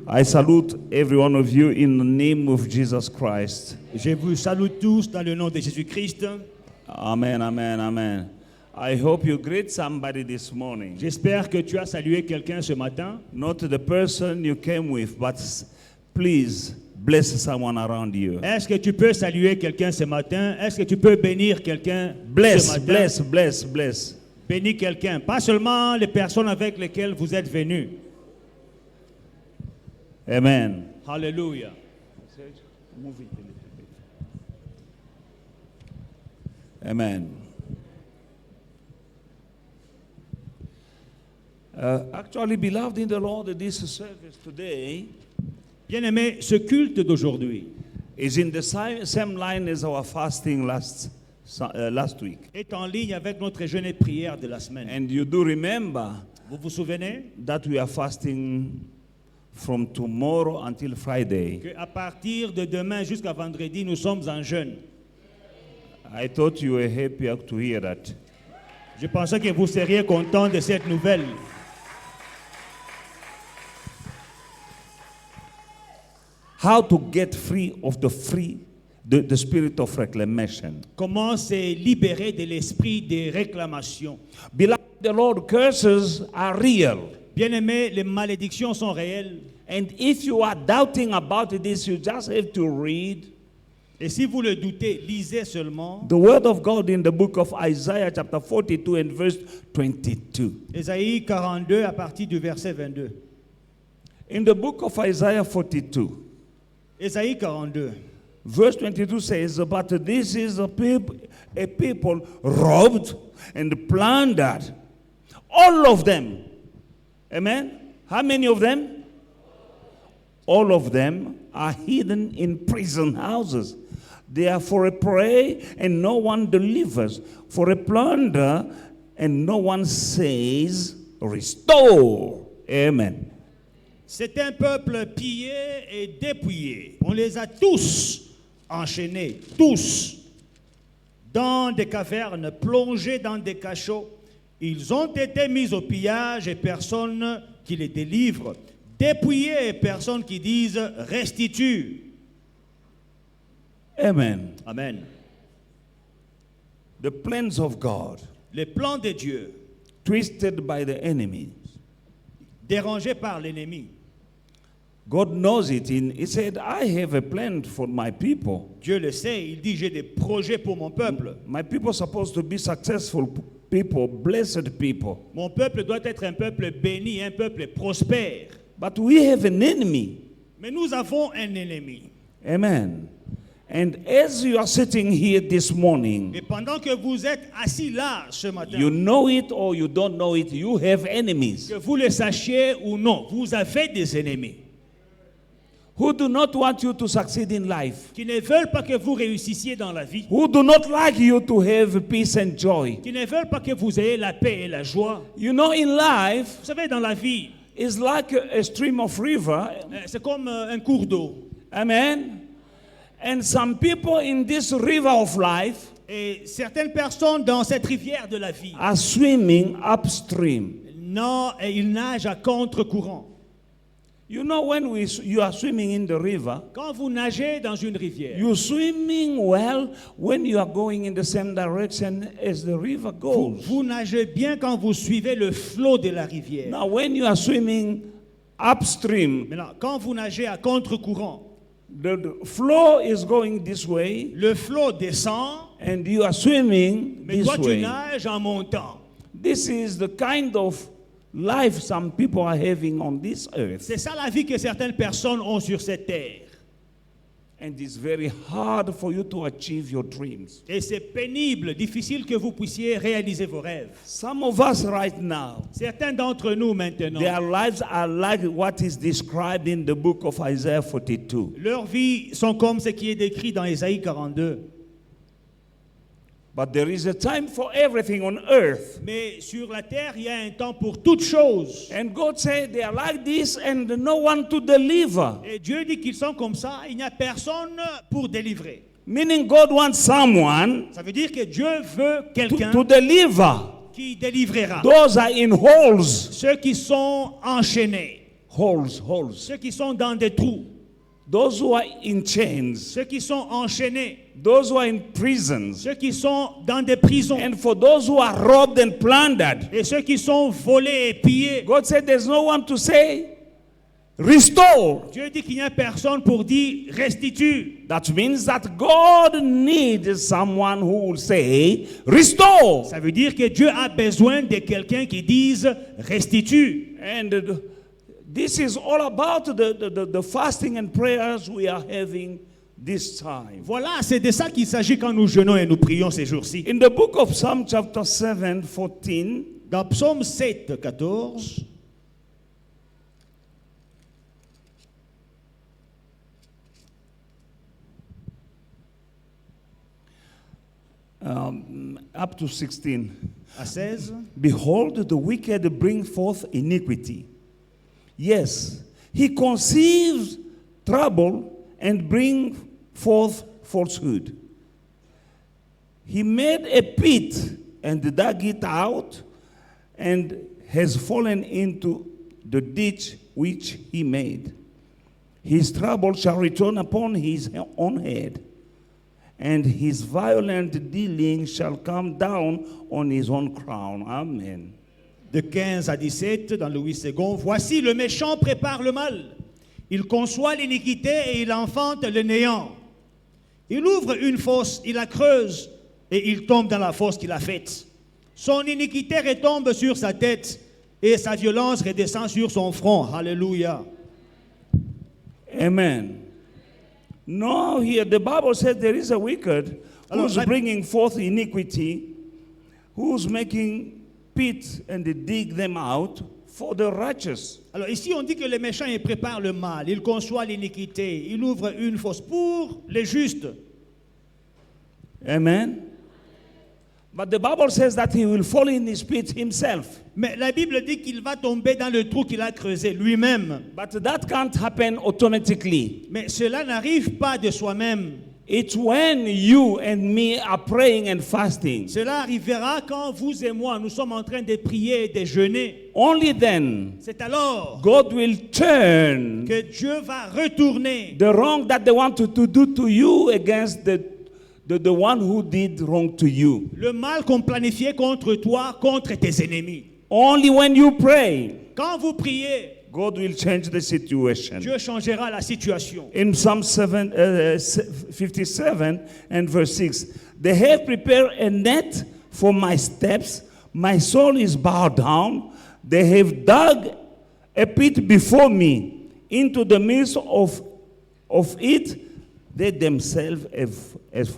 I salute every one of you in the name of Jesus Christ. Je vous salue tous dans le nom de Jésus-Christ. Amen, amen, amen. I hope you greet somebody this morning. J'espère que tu as salué quelqu'un ce matin. Not the person you came with, but please bless someone around you. Est-ce que tu peux saluer quelqu'un ce matin? Est-ce que tu peux bénir quelqu'un ce Bless, matin? bless. Bénis quelqu'un, pas seulement les personnes avec lesquelles vous êtes venus. Amen. Hallelujah. Amen. Actually, beloved in the Lord, this service today Bien-aimés, ce culte d'aujourd'hui is in the same line as our fasting last week. est en ligne avec notre jeûne et prière de la semaine. And you do remember Vous vous souvenez that we are fasting from tomorrow until Friday. qu'à partir de demain jusqu'à vendredi, nous sommes en jeûne. I thought you were happy to hear that. Je pensais que vous seriez contents de cette nouvelle. How to get free of the spirit of reclamation. Comment se libérer de l'esprit de réclamation. Beloved, the Lord, curses are real. Bien-aimés, les malédictions sont réelles. And if you are doubting about this, you just have to read Et si vous le doutez, lisez seulement the word of God in the book of Isaiah chapter 42 and verse 22. Ésaïe 42 à partir du verset 22. In the book of Isaiah 42, Ésaïe 42. verse 22 says, but this is a people robbed and plundered. All of them. Amen? How many of them? All of them are hidden in prison houses. They are for a prey and no one delivers. For a plunder and no one says, restore. Amen. C'est un peuple pillé et dépouillé. On les a tous enchaînés, tous, dans des cavernes, plongés dans des cachots. Ils ont été mis au pillage et personne qui les délivre. Dépouillés et personne qui disent restitue. Amen. Amen. The plans of God, Les plans de Dieu, twisted by the enemy. dérangés par l'ennemi. God knows it. He said, I have a plan for my people. Dieu le sait, il dit j'ai des projets pour mon peuple. My people are supposed to be successful people, blessed people. Mon peuple doit être un peuple béni, un peuple prospère. But we have an enemy. Mais nous avons un ennemi. Amen. And as you are sitting here this morning, Et pendant que vous êtes assis là ce matin, you know it or you don't know it, you have enemies que vous le sachiez ou non, vous avez des ennemis who do not want you to succeed in life, qui ne veulent pas que vous réussissiez dans la vie, who do not like you to have peace and joy. qui ne veulent pas que vous ayez la paix et la joie. You know, in life, Vous savez, dans la vie, it's like a stream of river. c'est comme un cours d'eau. Amen. And some people in this river of life Et certaines personnes dans cette rivière de la vie, are swimming upstream. non, et ils nagent à contre-courant. You know, when you are swimming in the river, Quand vous nagez dans une rivière, you're swimming well when you are going in the same direction as the river goes. vous nagez bien quand vous suivez le flot de la rivière. Now, when you are swimming upstream, Maintenant, quand vous nagez à contre-courant, the flow is going this way, le flot descend, and you are swimming mais this toi tu way. nages en montant. This is the kind of life some people are having on this earth. C'est ça la vie que certaines personnes ont sur cette terre. And it's very hard for you to achieve your dreams. Et c'est pénible, difficile que vous puissiez réaliser vos rêves. Some of us right now, Certains d'entre nous maintenant, their lives are like what is described in the book of Isaiah 42. leurs vies sont comme ce qui est décrit dans Ésaïe 42. But there is a time for everything on earth. Mais sur la terre, il y a un temps pour toutes choses. And God said they are like this and no one to deliver. Et Dieu dit qu'ils sont comme ça, il n'y a personne pour délivrer. Meaning God wants someone Ça veut dire que Dieu veut quelqu'un to deliver. qui délivrera. Those are in holes. Ceux qui sont enchaînés. holes. ceux qui sont dans des trous, Those who are in chains. ceux qui sont enchaînés, Those who are in prisons. ceux qui sont dans des prisons, And for those who are robbed and plundered. et ceux qui sont volés et pillés. God said there's no one to say, restore. Dieu dit qu'il n'y a personne pour dire restitue. That means that God needs someone who will say, restore. Ça veut dire que Dieu a besoin de quelqu'un qui dise restitue. And this is all about the fasting and prayers we are having this time. Voilà, c'est de ça qu'il s'agit quand nous jeûnons et nous prions ces jours-ci. In the book of Psalm chapter 7, 14, Dans Psaume 7, 14, up to 16. à 16, Behold, the wicked bring forth iniquity. Yes, he conceives trouble and bring forth falsehood. He made a pit and dug it out and has fallen into the ditch which he made. His trouble shall return upon his own head, and his violent dealing shall come down on his own crown. Amen. de 15 à 17, dans Louis II. Voici, le méchant prépare le mal. Il conçoit l'iniquité et il enfante le néant. Il ouvre une fosse, il la creuse et il tombe dans la fosse qu'il a faite. Son iniquité retombe sur sa tête et sa violence redescend sur son front. Alléluia. Amen. No, here the Bible says there is a wicked who's bringing forth iniquity, who's making pits and dig them out for the righteous. Alors ici on dit que le méchant il prépare le mal, il conçoit l'iniquité, il ouvre une fosse pour les justes. Amen. But the Bible says that he will fall in his pit himself. Mais la Bible dit qu'il va tomber dans le trou qu'il a creusé lui-même. But that can't happen automatically. Mais cela n'arrive pas de soi-même. It's when you and me are praying and fasting. Cela arrivera quand vous et moi, nous sommes en train de prier et de jeûner. Only then C'est alors God will turn que Dieu va retourner the wrong that they want to do to you against the one who did wrong to you. le mal qu'on planifiait contre toi, contre tes ennemis. Only when you pray, Quand vous priez, God will change the situation. Dieu changera la situation. In Psalm 57 and verse 6, they have prepared a net for my steps. My soul is bowed down. They have dug a pit before me. Into the midst of it, they themselves have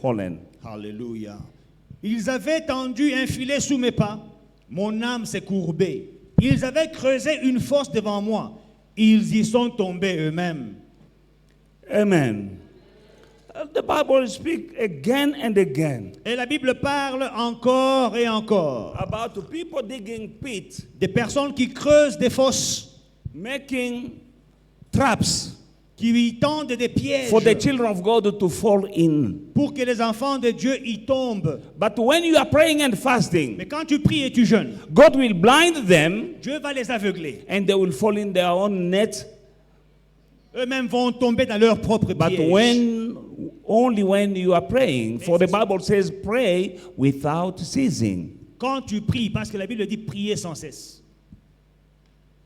fallen. Alléluia. Ils avaient tendu un filet sous mes pas. Mon âme s'est courbée. Ils avaient creusé une fosse devant moi. Ils y sont tombés eux-mêmes. Amen. The Bible speaks again and again Et la Bible parle encore et encore about people digging pits, des personnes qui creusent des fosses, making traps qui y tendent des pièges for the children of God to fall in. pour que les enfants de Dieu y tombent. But when you are praying and fasting, Mais quand tu pries et tu jeûnes, God will blind them Dieu va les aveugler. and they will fall in their own net. Eux-mêmes vont tomber dans leur propre But piège. only when you are praying, for the Bible says, pray without ceasing. Quand tu pries, parce que la Bible dit prier sans cesse.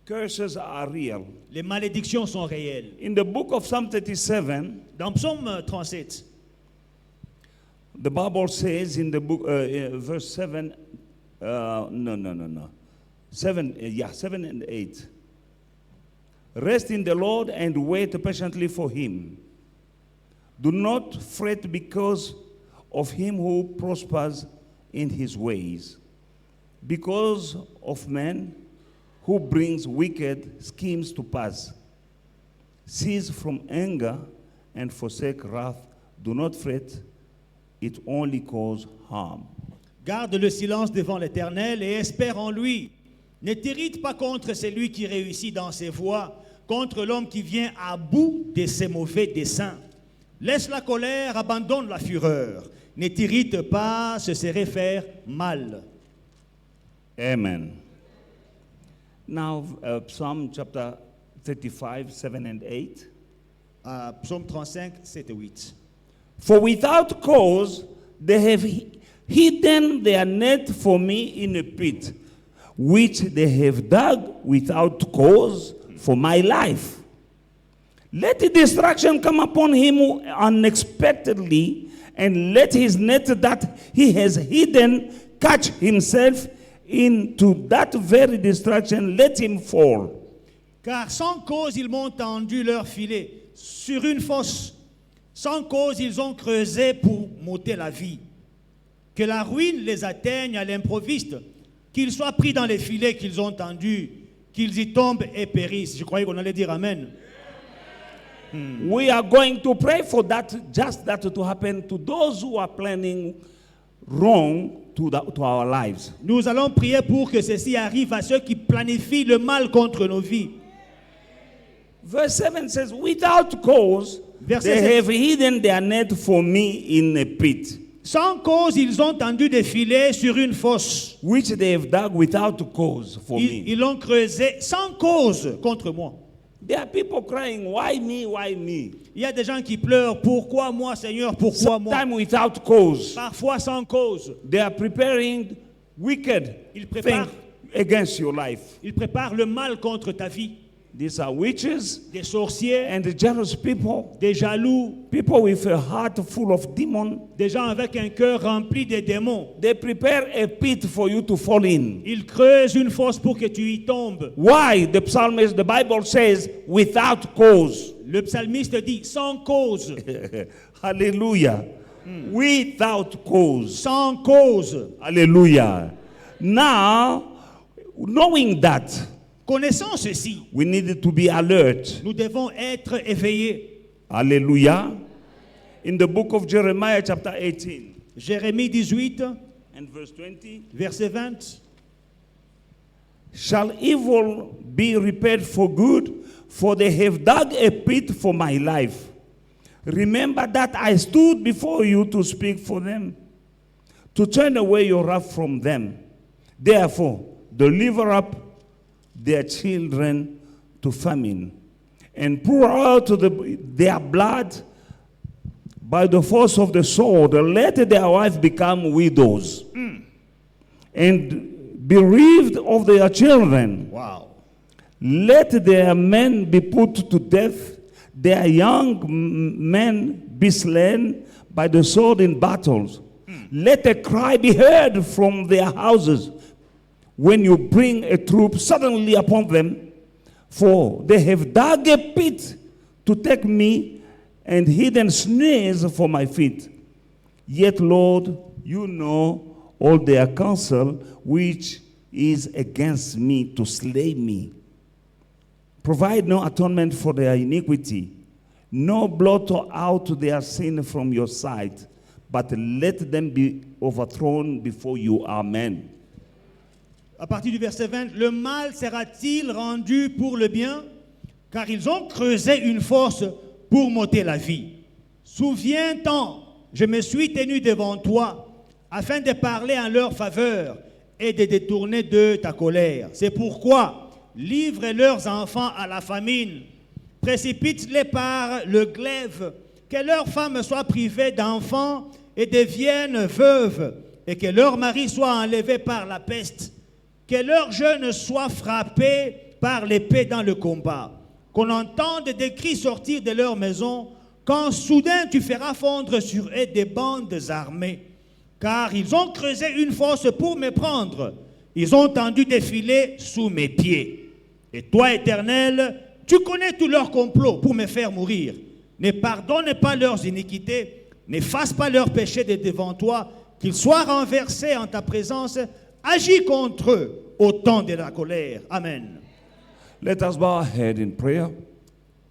Curses are real. Les malédictions sont réelles. In the book of Psalm 37, Dans Psaume 37, the Bible says in the book, verse 7, 7 and 8. Rest in the Lord and wait patiently for him. Do not fret because of him who prospers in his ways, because of man who brings wicked schemes to pass. Cease from anger and forsake wrath. Do not fret, it only causes harm. garde le silence devant l'Éternel et espère en lui. Ne t'irrite pas contre celui qui réussit dans ses voies, contre l'homme qui vient à bout de ses mauvais desseins. Laisse la colère, abandonne la fureur. Ne t'irrite pas, ce serait faire mal. Amen. Now, Psalm chapter 35, 7 and 8. Psaume 35, 7 et 8. For without cause they have hidden their net for me in a pit, which they have dug without cause for my life. Let the destruction come upon him unexpectedly, and let his net that he has hidden catch himself into that very destruction. Let him fall. Car sans cause, ils m'ont tendu leur filet sur une fosse. Sans cause, ils ont creusé pour m'ôter la vie. Que la ruine les atteigne à l'improviste, qu'ils soient pris dans les filets qu'ils ont tendus, qu'ils y tombent et périssent. Je croyais qu'on allait dire Amen. We are going to pray for that, just that to happen to those who are planning wrong to our lives. Nous allons prier pour que ceci arrive à ceux qui planifient le mal contre nos vies. Verse 7 says, without cause, Verset they 7. have hidden their net for me in a pit, Sans cause, ils ont tendu des filets sur une fosse. which they have dug without cause for me. Ils l'ont creusé sans cause contre moi. There are people crying, why me, why me? Il y a des gens qui pleurent. Pourquoi moi, Seigneur? Pourquoi moi? Sometimes without cause. Parfois sans cause. They are preparing wicked Ils préparent, things against your life. ils préparent le mal contre ta vie. These are witches Des sorciers, and jealous people, des jaloux, people with a heart full of demons. des gens avec un cœur rempli de démons. They prepare a pit for you to fall in. Ils creusent une fosse pour que tu y tombes. Why? The psalmist, the Bible says, without cause. Le psalmiste dit sans cause. Hallelujah. Without cause. Sans cause. Hallelujah. Now, knowing that, Connaissant ceci, we need to be alert. nous devons être éveillés. Hallelujah. In the book of Jeremiah, chapter 18 Jérémie 18, and verse 20. verset 20. Shall evil be repaired for good? For they have dug a pit for my life. Remember that I stood before you to speak for them, to turn away your wrath from them. Therefore, deliver up their children to famine, and pour out their blood by the force of the sword. Let their wives become widows, and bereaved of their children. Wow. Let their men be put to death, their young men be slain by the sword in battles. Let a cry be heard from their houses when you bring a troop suddenly upon them, for they have dug a pit to take me and hidden snares for my feet. Yet, Lord, you know all their counsel, which is against me to slay me. Provide no atonement for their iniquity, no blot out their sin from your sight, but let them be overthrown before you. Amen. À partir du verset 20, le mal sera-t-il rendu pour le bien? Car ils ont creusé une fosse pour m'ôter la vie. Souviens-t'en, je me suis tenu devant toi, afin de parler en leur faveur et de détourner de ta colère. C'est pourquoi livre leurs enfants à la famine, précipite-les par le glaive, que leurs femmes soient privées d'enfants et deviennent veuves, et que leurs maris soient enlevés par la peste, que leurs jeunes soient frappés par l'épée dans le combat, qu'on entende des cris sortir de leur maison, quand soudain tu feras fondre sur eux des bandes armées. Car ils ont creusé une fosse pour me prendre, ils ont tendu des filets sous mes pieds. Et toi, Éternel, tu connais tous leurs complots pour me faire mourir. Ne pardonne pas leurs iniquités, n'efface pas leurs péchés de devant toi, qu'ils soient renversés en ta présence. Agis contre eux au temps de la colère. Amen. Let us bow our head in prayer.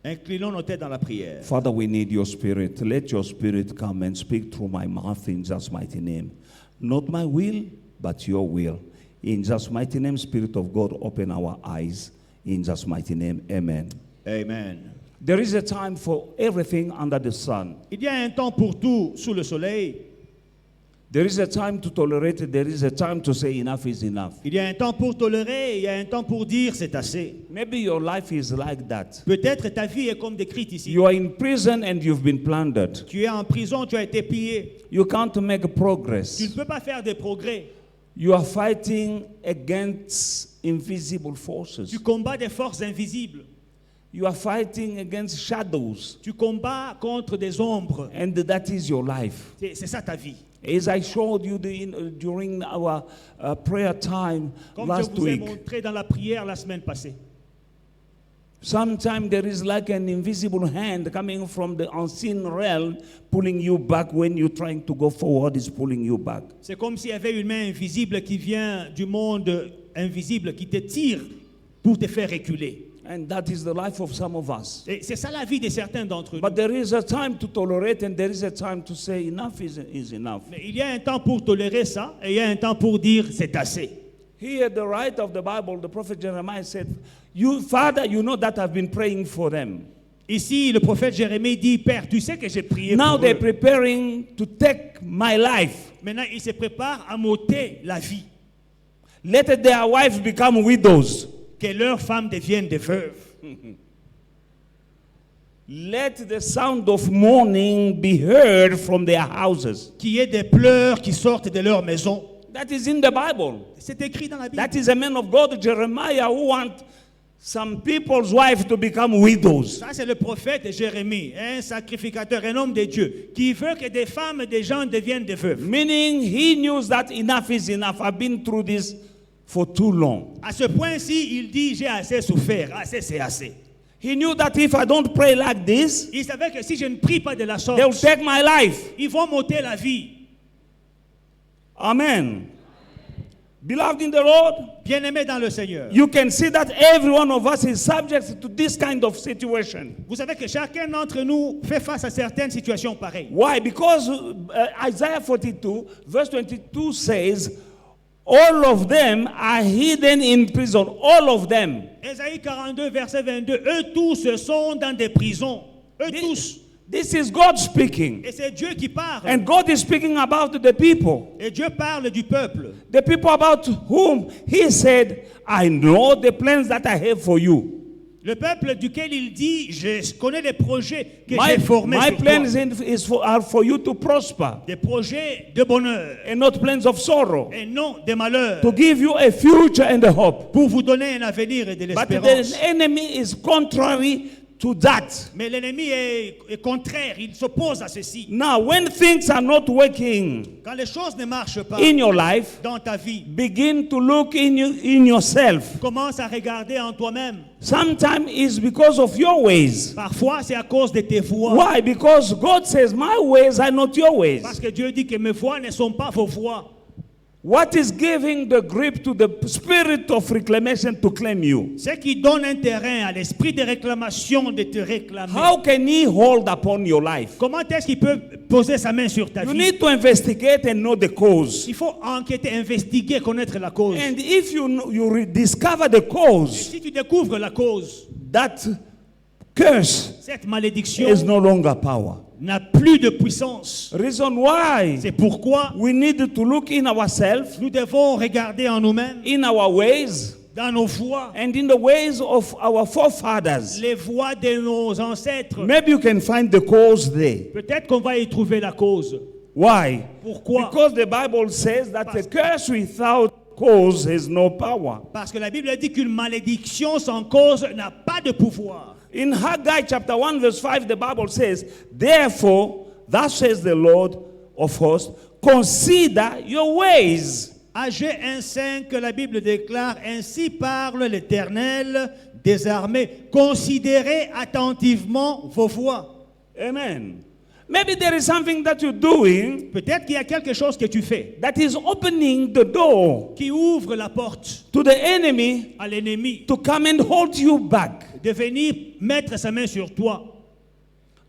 Inclinons nos têtes dans la prière. Father, we need your spirit. Let your spirit come and speak through my mouth in Jesus' mighty name. Not my will, but your will. In Jesus' mighty name, Spirit of God, open our eyes. In Jesus' mighty name, amen. Amen. There is a time for everything under the sun. Il y a un temps pour tout sous le soleil. There is a time to tolerate, there is a time to say enough is enough. Il y a un temps pour tolérer et il y a un temps pour dire c'est assez. Maybe your life is like that. Peut-être ta vie est comme décrite ici. You are in prison and you've been plundered. Tu es en prison, tu as été pillé. You can't make Tu ne progress. peux pas faire de progrès. You are fighting against invisible forces. Tu combats des forces invisibles. You are fighting against shadows. Tu combats contre des ombres. And that is your life. C'est ça ta vie. As I showed you during our prayer time Comme last je vous ai week, montré dans la prière la semaine passée. sometimes there is like an invisible hand coming from the unseen realm, pulling you back when you're trying to go forward, is pulling you back. C'est comme s'il y avait une main invisible qui vient du monde invisible qui te tire pour te faire reculer. And that is the life of some of us. Et c'est ça la vie de certains d'entre nous. But there is a time to tolerate and there is a time to say enough is enough. Mais il y a un temps pour tolérer ça et il y a un temps pour dire c'est assez. Here at the right of the Bible, the prophet Jeremiah said, "You, Father, you know that I've been praying for them. Ici, le prophète Jérémie dit, Père, tu sais que j'ai prié Now pour they're eux. preparing to take my life. Maintenant, il se prépare à m'ôter la vie. Let their wives become widows. Que leurs femmes deviennent des veuves. Let the sound of mourning be heard from their houses." Qu'il y ait des pleurs qui sortent de leur maison. That is in the Bible. C'est écrit dans la Bible. That is a man of God, Jeremiah, who want some people's wives to become widows. Ça, c'est le prophète Jérémie, un sacrificateur, un homme de Dieu, qui veut que des femmes, des gens deviennent des veuves. Meaning he knew that enough is enough. I've been through this for too long. À ce point-ci, il dit, j'ai assez souffert, assez c'est assez. He knew that if I don't pray like this, Il savait que si je ne prie pas de la sorte, they'll take my life. ils vont m'ôter la vie. Amen. Beloved in the Lord, Bien-aimés dans le Seigneur, you can see that every one of us is subject to this kind of situation. vous savez que chacun d'entre nous fait face à certaines situations pareilles. Why? Because Isaiah 42, verse 22 says, all of them are hidden in prison. All of them. Ésaïe 42, verset 22, eux tous sont dans des prisons. Eux tous. This is God speaking. Et c'est Dieu qui parle. And God is speaking about the people. Et Dieu parle du peuple. The people about whom He said, I know the plans that I have for you. Le peuple duquel il dit, je connais les projets que My j'ai formés sur toi. are for you to prosper, Des projets de bonheur and not plans of sorrow, et non de malheur. to give you a future and a hope. Pour vous donner un avenir et de But l'espérance. the enemy is contrary to that. Mais l'ennemi est contraire, il s'oppose à ceci. Now, when things are not working Quand les choses ne marchent pas in your life, dans ta vie, begin to look in yourself. commence à regarder en toi-même. Sometimes it's because of your ways. Parfois, c'est à cause de tes voies. Why? Because God says, my ways are not your ways. Parce que Dieu dit que mes voies ne sont pas vos voies. What is giving the grip to the spirit of reclamation to claim you? Ce qui donne un terrain à l'esprit de réclamation de te réclamer. How can He hold upon your life? Comment est-ce qu'il peut poser sa main sur ta You vie? need to investigate and know the cause. Il faut enquêter, investiguer, connaître la cause. And if you discover the Et cause, si tu découvres la cause, that curse cette malédiction is no longer power. n'a plus de puissance. Reason why C'est pourquoi we need to look in ourselves, nous devons regarder en nous-mêmes, in our ways, dans nos voies, and in the ways of our forefathers. les voies de nos ancêtres. Maybe you can find the cause there. Peut-être qu'on va y trouver la cause. Why? Pourquoi? Because the Bible says that a curse without cause has no power. Parce que la Bible dit qu'une malédiction sans cause n'a pas de pouvoir. In Haggai chapter 1 verse 5, the Bible says, therefore, thus says the Lord of hosts, consider your ways. Ag 1:5, la Bible déclare, ainsi parle l'Éternel des armées, considérez attentivement vos voies. Amen. Maybe there is something that you're doing Peut-être qu'il y a quelque chose que tu fais that is opening the door qui ouvre la porte to the enemy à l'ennemi to come and hold you back. de venir mettre sa main sur toi.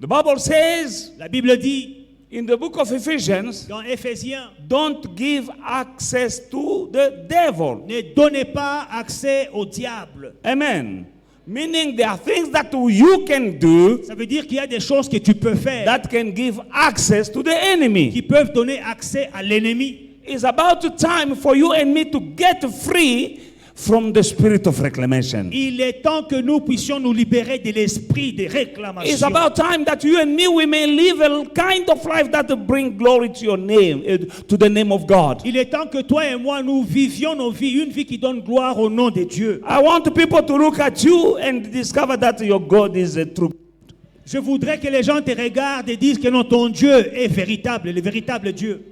The Bible says La Bible dit in the book of Ephesians, dans Éphésiens, don't give access to the devil. ne donnez pas accès au diable. Amen. Meaning there are things that you can do Ça veut dire qu'il y a des choses que tu peux faire that can give access to the enemy. qui peuvent donner accès à l'ennemi. It's about time for you and me to get free from the spirit of reclamation. Il est temps que nous puissions nous libérer de l'esprit de réclamation. It's about time that you and me, we may live a kind of life that will bring glory to your name, to the name of God. Il est temps que toi et moi, nous vivions nos vies, une vie qui donne gloire au nom de Dieu. I want people to look at you and discover that your God is a true. Je voudrais que les gens te regardent et disent que non, ton Dieu est véritable, le véritable Dieu.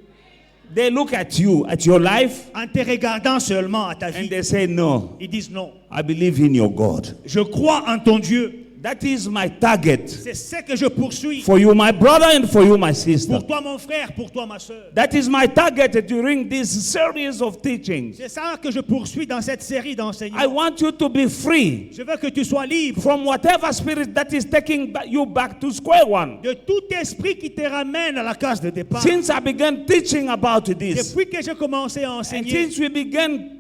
They look at you, at your life, En te regardant seulement à ta and vie, they say, no, ils disent non. I believe in your God. Je crois en ton Dieu. That is my target C'est ce que je poursuis. for you, my brother, and for you, my sister. Pour toi, mon frère, pour toi, ma soeur. That is my target during this series of teachings. C'est ça que je poursuis dans cette série I d'enseignements. want you to be free Je veux que tu sois libre from whatever spirit that is taking you back to square one. de tout esprit qui te ramène à la case de départ. Since I began teaching about this, Depuis que j'ai commencé à and enseigner, since we began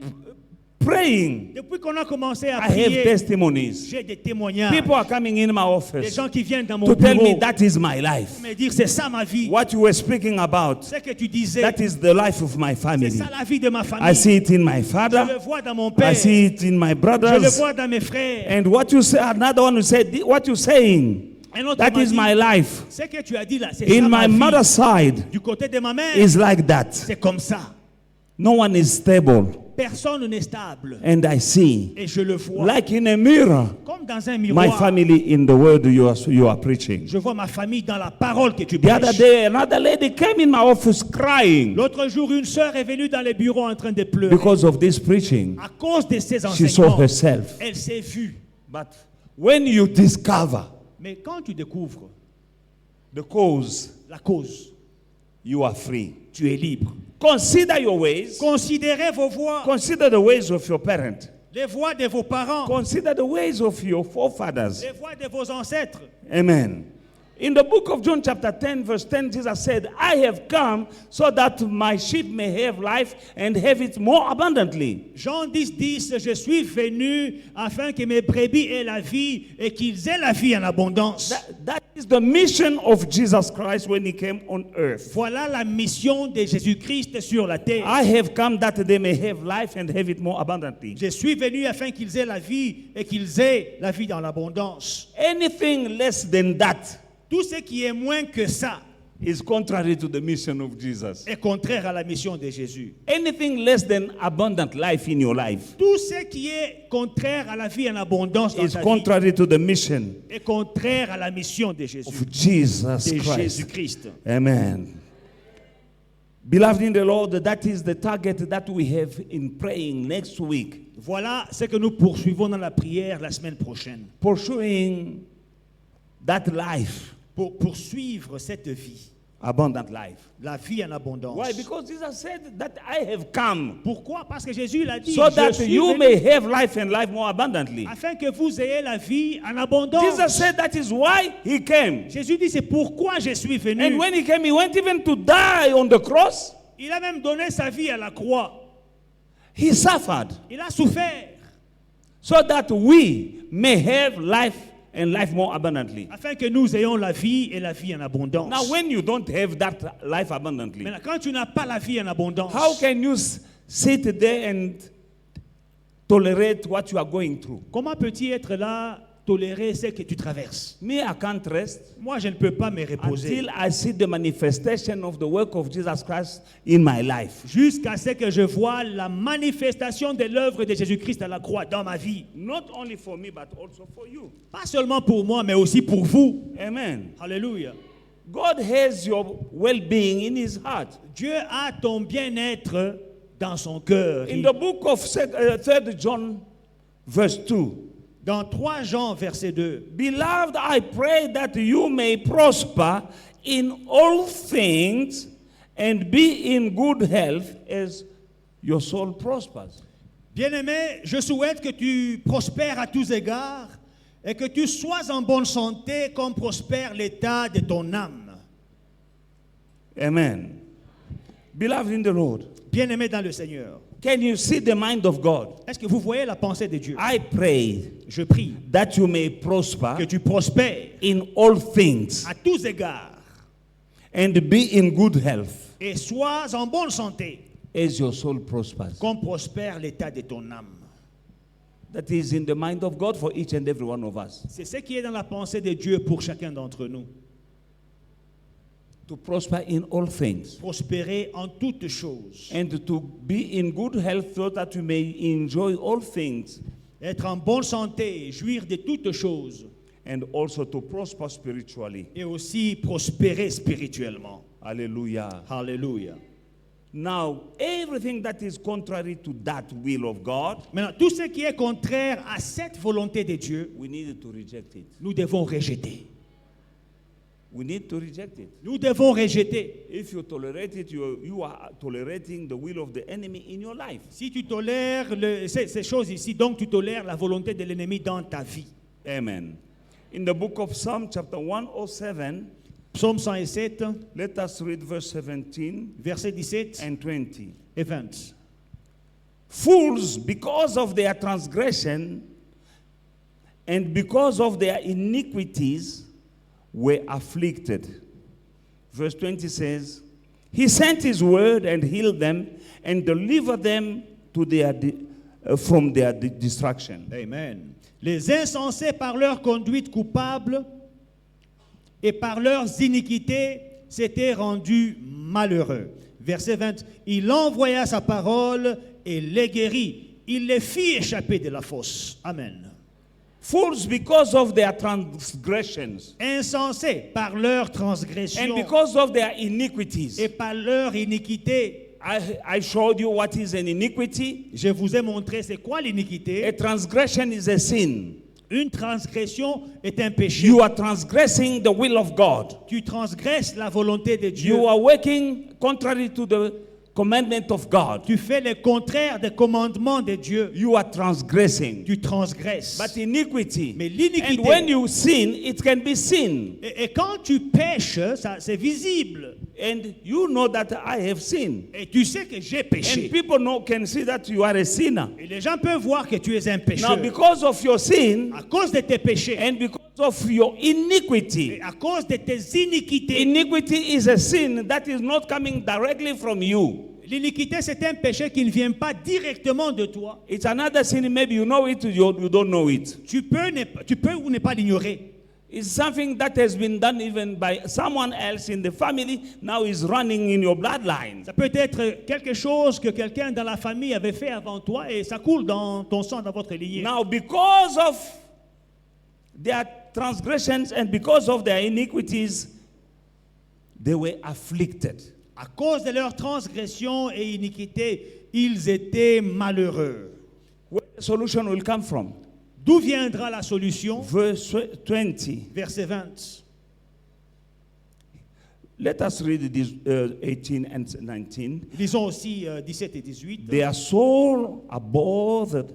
praying, depuis qu'on a commencé à I have prier, testimonies. j'ai des témoignages. People are coming in my Des office gens qui viennent dans mon to tell me bureau that is my life. me dire c'est ça ma vie. What you were speaking about, Ce que tu disais, that is the life of my c'est family. ça la vie de ma I famille. see it in my Je le father. vois dans mon I père. see it in my Je le brothers. vois dans mes frères. And what you say, another one who said, what you saying, Un autre that m'a is dit, my life. ce que tu as dit là, c'est In ça ma my vie. mother's side Du côté de ma mère, is like that. c'est comme ça. No one is stable. Personne n'est stable. And I see, Et je le vois. like in a mirror, Comme dans un my miroir. family in the word you are preaching. Je vois ma famille dans la parole que tu The other prêches. day, another lady came in my office crying L'autre jour, une sœur est venue dans les bureaux en train de pleurer. because of this preaching. À cause de ces She saw enseignements, herself. elle s'est vue. But when you discover Mais quand tu découvres the cause, la cause, you are free. tu es libre. Consider your ways. Considérez vos voies, Consider the ways of your parent. les voies de vos parents, Consider the ways of your forefathers. les voies de vos ancêtres. Amen. In the book of John chapter 10 verse 10, Jesus said, I have come so that my sheep may have life and have it more abundantly. Jean 10, je suis venu afin que mes brebis aient la vie et qu'ils aient la vie en abondance. That is the mission of Jesus Christ when he came on earth. Voilà la mission de Jésus-Christ sur la terre. I have come that they may have life and have it more abundantly. Je suis venu afin qu'ils aient la vie et qu'ils aient la vie dans l'abondance. Anything less than that Tout ce qui est moins que ça is contrary to the mission of Jesus. est contraire à la mission de Jésus. Anything less than abundant life in your life Tout ce qui est contraire à la vie en abondance dans is ta vie contrary to the mission est contraire à la mission de Jésus. of Jesus De Christ. Jésus-Christ. Amen. Beloved in the Lord, that is the target that we have in praying next week. Voilà ce que nous poursuivons dans la prière la semaine prochaine. Pursuing that life, Pour poursuivre cette vie, abundant life. la vie en abondance. Why? Because Jesus said that I have come Pourquoi? Parce que Jésus l'a dit. so Je that suis you venu may have life and life more abundantly. afin que vous ayez la vie en abondance. Jesus said that is why he came. Jésus dit c'est pourquoi je suis venu. And when he came, he went even to die on the cross. Il a même donné sa vie à la croix. He suffered Il a souffert so that we may have life and life more abundantly. afin que nous ayons la vie et la vie en abondance. Now, when you don't have that life abundantly, Maintenant, quand tu n'as pas la vie en abondance, how can you sit there and tolerate what you are going through? comment peux-tu être là, tolérer ce que tu traverses? Me, I can't rest Moi, je ne peux pas me reposer until I see the manifestation of the work of Jesus Christ in my life. jusqu'à ce que je vois la manifestation de l'œuvre de Jésus-Christ à la croix dans ma vie. Not only for me, but also for you. Pas seulement pour moi, mais aussi pour vous. Amen. Alléluia. God has your well-being in his heart. Dieu a ton bien-être dans son cœur. In the book of 3 John, verse 2, Dans 3 Jean, verset 2. Beloved, I pray that you may prosper in all things and be in good health as your soul prospers. Bien-aimé, je souhaite que tu prospères à tous égards et que tu sois en bonne santé comme prospère l'état de ton âme. Amen. Beloved in the Lord, Bien-aimés dans le Seigneur, can you see the mind of God? est-ce que vous voyez la pensée de Dieu? I pray Je prie that you may prosper que tu prospères in all things à tous égards and be in good health et sois en bonne santé, as your soul prospers. comme prospère l'état de ton âme. That is in the mind of God for each and every one of us. C'est ce qui est dans la pensée de Dieu pour chacun d'entre nous. To prosper in all things Prospérer en toutes choses. and to be in good health so that you may enjoy all things Être en bonne santé, jouir de toutes choses. and also to prosper spiritually. Et aussi prospérer spirituellement. Hallelujah. Alléluia. Now, everything that is contrary to that will of God, Maintenant, tout ce qui est contraire à cette volonté de Dieu, we need to reject it. nous devons rejeter. We need to reject it. Nous devons rejeter. If you tolerate it, you are tolerating the will of the enemy in your life. Si tu tolères ces choses ici, donc tu tolères la volonté de l'ennemi dans ta vie. Amen. In the book of Psalm, chapter 107, Psaume 107, let us read verse 17 versets 17 and 20. et 20. Fools, because of their transgression and because of their iniquities, were afflicted. Verse 20 says, He sent His word and healed them and delivered them to from their destruction. Amen. Les insensés par leur conduite coupable et par leurs iniquités s'étaient rendus malheureux. Verset 20. Il envoya sa parole et les guérit. Il les fit échapper de la fosse. Amen. Fools because of their transgressions Insensés par leurs transgressions and because of their iniquities. et par leur iniquité. I showed you what is an iniquity. Je vous ai montré c'est quoi l'iniquité. A transgression is a sin. Une transgression est un péché. You are transgressing the will of God. Tu transgresses la volonté de Dieu. You are working contrary to the commandment of God. Tu fais le contraire des commandements de Dieu. You are transgressing. Tu transgresses. But iniquity. Mais l'iniquité. And when you sin, it can be sin. Et quand tu pêches, ça c'est visible. And you know that I have sinned. Et tu sais que j'ai péché. And people can see that you are a sinner. Et les gens peuvent voir que tu es un pécheur. Now, because of your sin, à cause de tes péchés, and because of your iniquity, et à cause de tes iniquités, iniquity is a sin that is not coming directly from you. L'iniquité, c'est un péché qui ne vient pas directement de toi. It's another sin, maybe you know it, you don't know it. Tu peux ou ne pas l'ignorer. It's something that has been done even by someone else in the family, now is running in your bloodline. Ça peut être quelque chose que quelqu'un dans la famille avait fait avant toi et ça coule dans ton sang, dans votre lignée. Now, because of their transgressions and because of their iniquities, they were afflicted. À cause de leurs transgressions et iniquités, ils étaient malheureux. Where the solution will come from? D'où viendra la solution? Verse 20. Verset 20. Let us read this 18 and 19. Lisons aussi 17 et 18. Their soul abhorred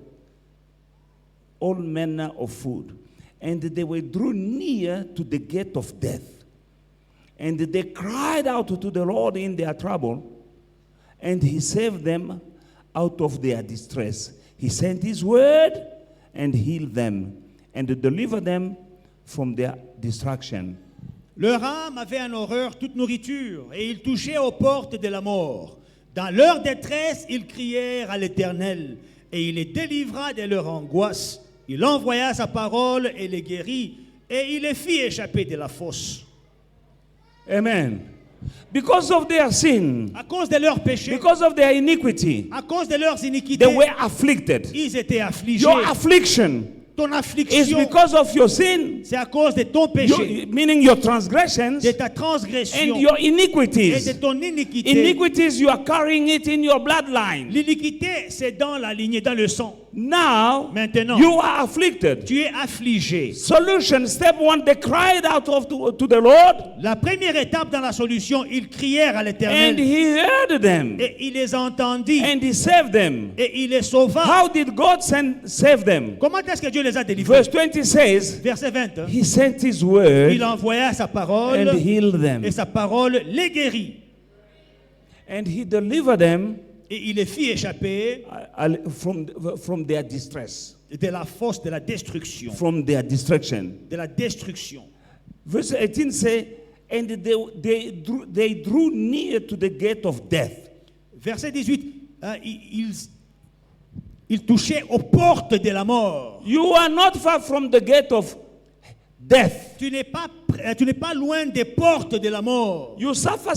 all manner of food, and they were drew near to the gate of death. And they cried out to the Lord in their trouble, and He saved them out of their distress. He sent His word and healed them, and delivered them from their destruction. Leur âme avait en horreur toute nourriture, et ils touchaient aux portes de la mort. Dans leur détresse, ils crièrent à l'Éternel, et il les délivra de leur angoisse. Il envoya sa parole et les guérit, et il les fit échapper de la fosse. Amen. Because of their sin, À cause de leurs péchés, because of their iniquity, à cause de leurs iniquités, they were afflicted. ils étaient affligés. Your affliction Ton is affliction, because of your sin, c'est à cause de ton péché, meaning your transgressions de ta transgression and your et iniquities. de ton iniquité. Iniquities, you are carrying it in your bloodline. L'iniquité, c'est dans la lignée, dans le sang. Now, Maintenant, you are afflicted. tu es affligé. Solution, step one, they cried out to the Lord, La première étape dans la solution, ils crièrent à and l'Éternel He heard them, et il les entendit and He saved them. et il les sauva. How did God save them? Comment est-ce que Dieu les a délivrés? Verse 20 says, Verset 20. He sent His word Il envoya sa parole and healed them. et sa parole les guérit. And He delivered them Et il les fit échapper from their distress, de la force de la destruction. from their destruction. De la destruction. Verse 18 says, and they drew near to the gate of death. Verset 18, ils touchaient aux portes de la mort. You are not far from the gate of death. Tu n'es pas loin des portes de la mort. You suffer.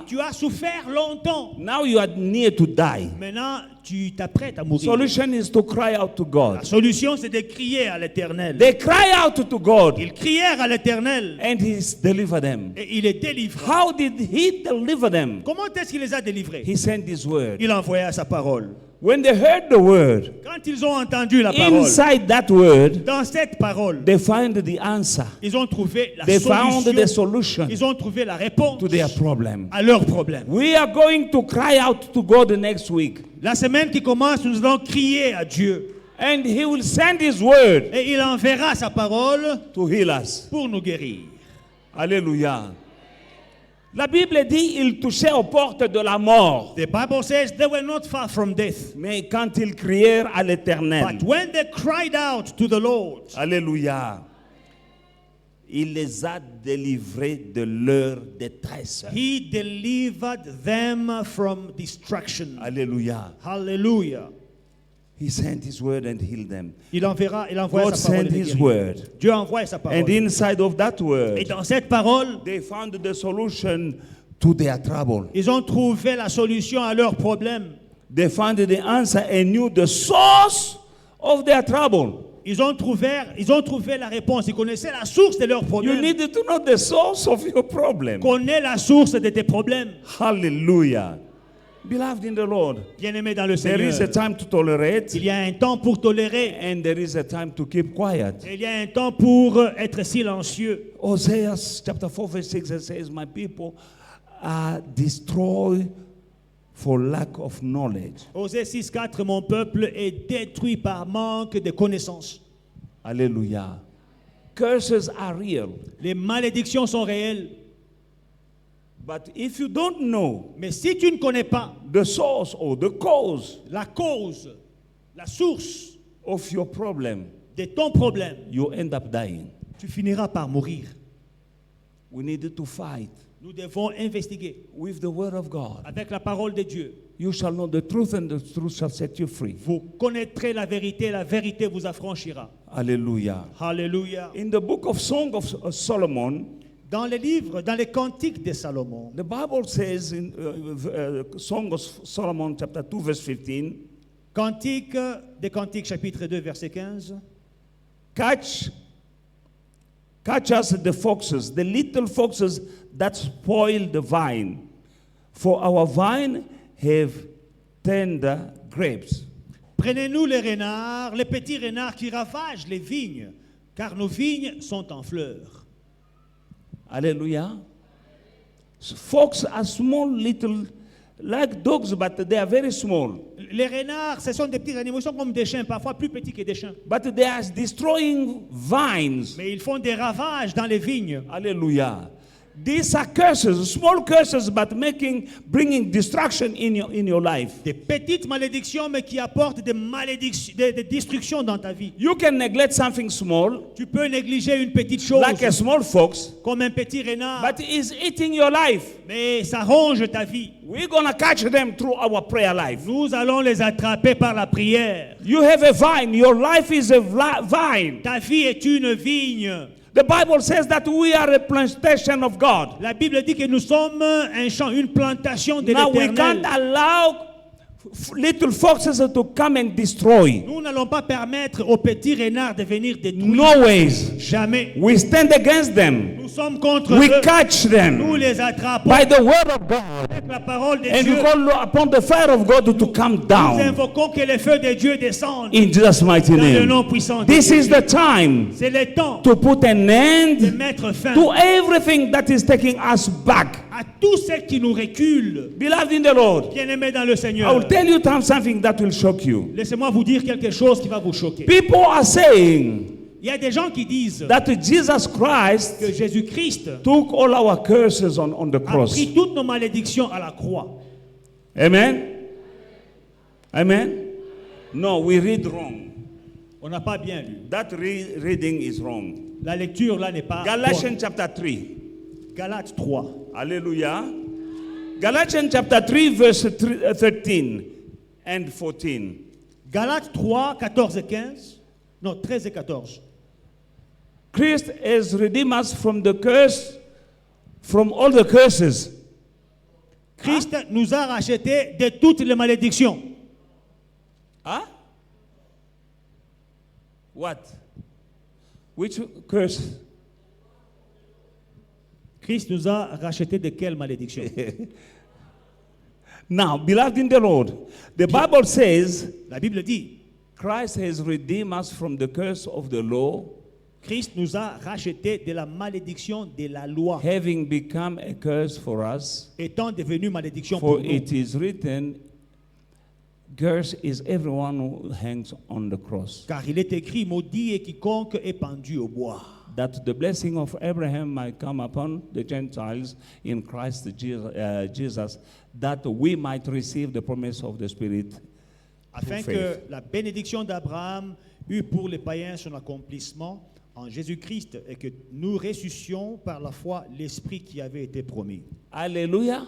Tu as souffert longtemps. Now you are near to die. Maintenant, tu t'apprêtes à mourir. Solution is to cry out to La God. solution, c'est de crier à l'Éternel. They cry out to God, Ils crièrent à l'Éternel and He delivered them. et il les délivra. How did He deliver them? Comment est-ce qu'il les a délivrés? He sent His word. Il envoya sa parole. When they heard the word, Quand ils ont entendu la parole, inside that word, dans cette parole, they find the answer. ils ont trouvé la They found the solution. solution Ils ont trouvé la réponse to their problem. à leur problème. We are going to cry out to God next week, La semaine qui commence, nous allons crier à Dieu. and He will send His word Et il enverra sa parole to heal us. pour nous guérir. Alléluia. La Bible dit ils touchaient aux portes de la mort. The Bible says they were not far from death. Mais quand ils crièrent à l'Éternel, But when they cried out to the Lord, Alléluia, il les a délivrés de leur détresse. He delivered them from destruction. Alléluia. Hallelujah. He sent His word and healed them. Il envoie God sa parole. sent et les His guérit. word. Dieu envoie sa parole. And inside of that Et word, dans cette parole, they found the solution to their trouble. ils ont trouvé la solution à leurs problèmes. They found the answer and knew the source of their trouble. Ils ont trouvé la réponse. Ils connaissaient la source de leurs You problèmes. need to know the source of your problem. Connais la source de tes problèmes. Hallelujah. Beloved in the Lord, Bien-aimé dans le there is a Seigneur, time to tolerate il y a un temps pour tolérer. and there is a time to keep quiet. Et il y a un temps pour être silencieux. Hosea chapter 4 verse 6 it says, my people are destroyed for lack of knowledge. Osée 6,4, mon peuple est détruit par manque de connaissances. Hallelujah. Curses are real. Les malédictions sont réelles. But if you don't know Mais si tu ne connais pas the source or the cause la cause, la source of your problem, de ton problème, you end up dying. tu finiras par mourir. We need to fight Nous devons investiguer with the word of God. avec la parole de Dieu. You shall know the truth and the truth shall set you free. Vous connaîtrez la vérité vous affranchira. Hallelujah. Alléluia. In the book of Song of Solomon, Dans les livres, dans les cantiques de Salomon, the Bible says in Song of Solomon chapter 2 verse 15, Cantique des Cantiques chapitre 2 verset 15, catch us the foxes, the little foxes that spoil the vine, for our vine have tender grapes. Prenez-nous les renards, les petits renards qui ravagent les vignes, car nos vignes sont en fleurs. Hallelujah. Foxes are small little, like dogs, but they are very small. Les renards, ce sont des petits animaux, ils sont comme des chiens, parfois plus petits que des chiens. But they are destroying vines. Mais ils font des ravages dans les vignes. Hallelujah. These are curses, small curses, but bringing destruction in your life. Des petites malédictions, mais qui apportent des destructions dans ta vie. You can neglect something small, Tu peux négliger une petite chose, like a small fox, comme un petit renard, but it's eating your life. mais ça ronge ta vie. We're gonna catch them through our prayer life. Nous allons les attraper par la prière. You have a vine. Your life is a vine. Ta vie est une vigne. The Bible says that we are a plantation of God. La Bible dit que nous sommes un champ, une plantation de Now we can't l'Éternel. allow little foxes to come and destroy. Nous n'allons pas permettre aux petits renards de venir détruire. No ways. Jamais. We stand against them. Nous sommes contre We eux. catch Nous them les attrapons by the word of God. avec la parole de And Dieu. we call upon the fire of God to come Nous down invoquons que les feux de Dieu descendent in Jesus' mighty dans le name. nom puissant de This Jésus. is the time C'est le temps to put an de end mettre fin to everything that is taking us back. à tout ce qui nous recule. Beloved in the Lord, Bien-aimés dans le I Seigneur, will tell you something that will shock you. laissez-moi vous dire quelque chose qui va vous choquer. People are saying Il y a des gens qui disent that Jesus Christ que Jésus-Christ took all our curses on the a cross. pris toutes nos malédictions à la croix. Amen? Amen? No, we read wrong. On n'a pas bien lu. That reading is wrong. La lecture là n'est pas Galatians bonne. chapter 3. Galates 3. Hallelujah. Galatians chapter 3, verse 13 and 14. Galates 3, 14 et 15. Non, 13 et 14. Christ has redeemed us from the curse, from all the curses. Christ nous a rachetés de toutes les malédictions. Huh? What? Which curse? Christ nous a rachetés de quelle malédiction? Now, beloved in the Lord, the Bible says La Bible dit, Christ has redeemed us from the curse of the law, Christ nous a rachetés de la malédiction de la loi, having become a curse for us. étant devenu malédiction pour For nous. it is written, curse is everyone who hangs on the cross, Car il est écrit, maudit est quiconque est pendu au bois. that the blessing of Abraham might come upon the Gentiles in Christ Jesus, that we might receive the promise of the Spirit. Afin Through que faith. la bénédiction d'Abraham eût pour les païens son accomplissement en Jésus-Christ et que nous ressuscions par la foi l'Esprit qui avait été promis. Hallelujah.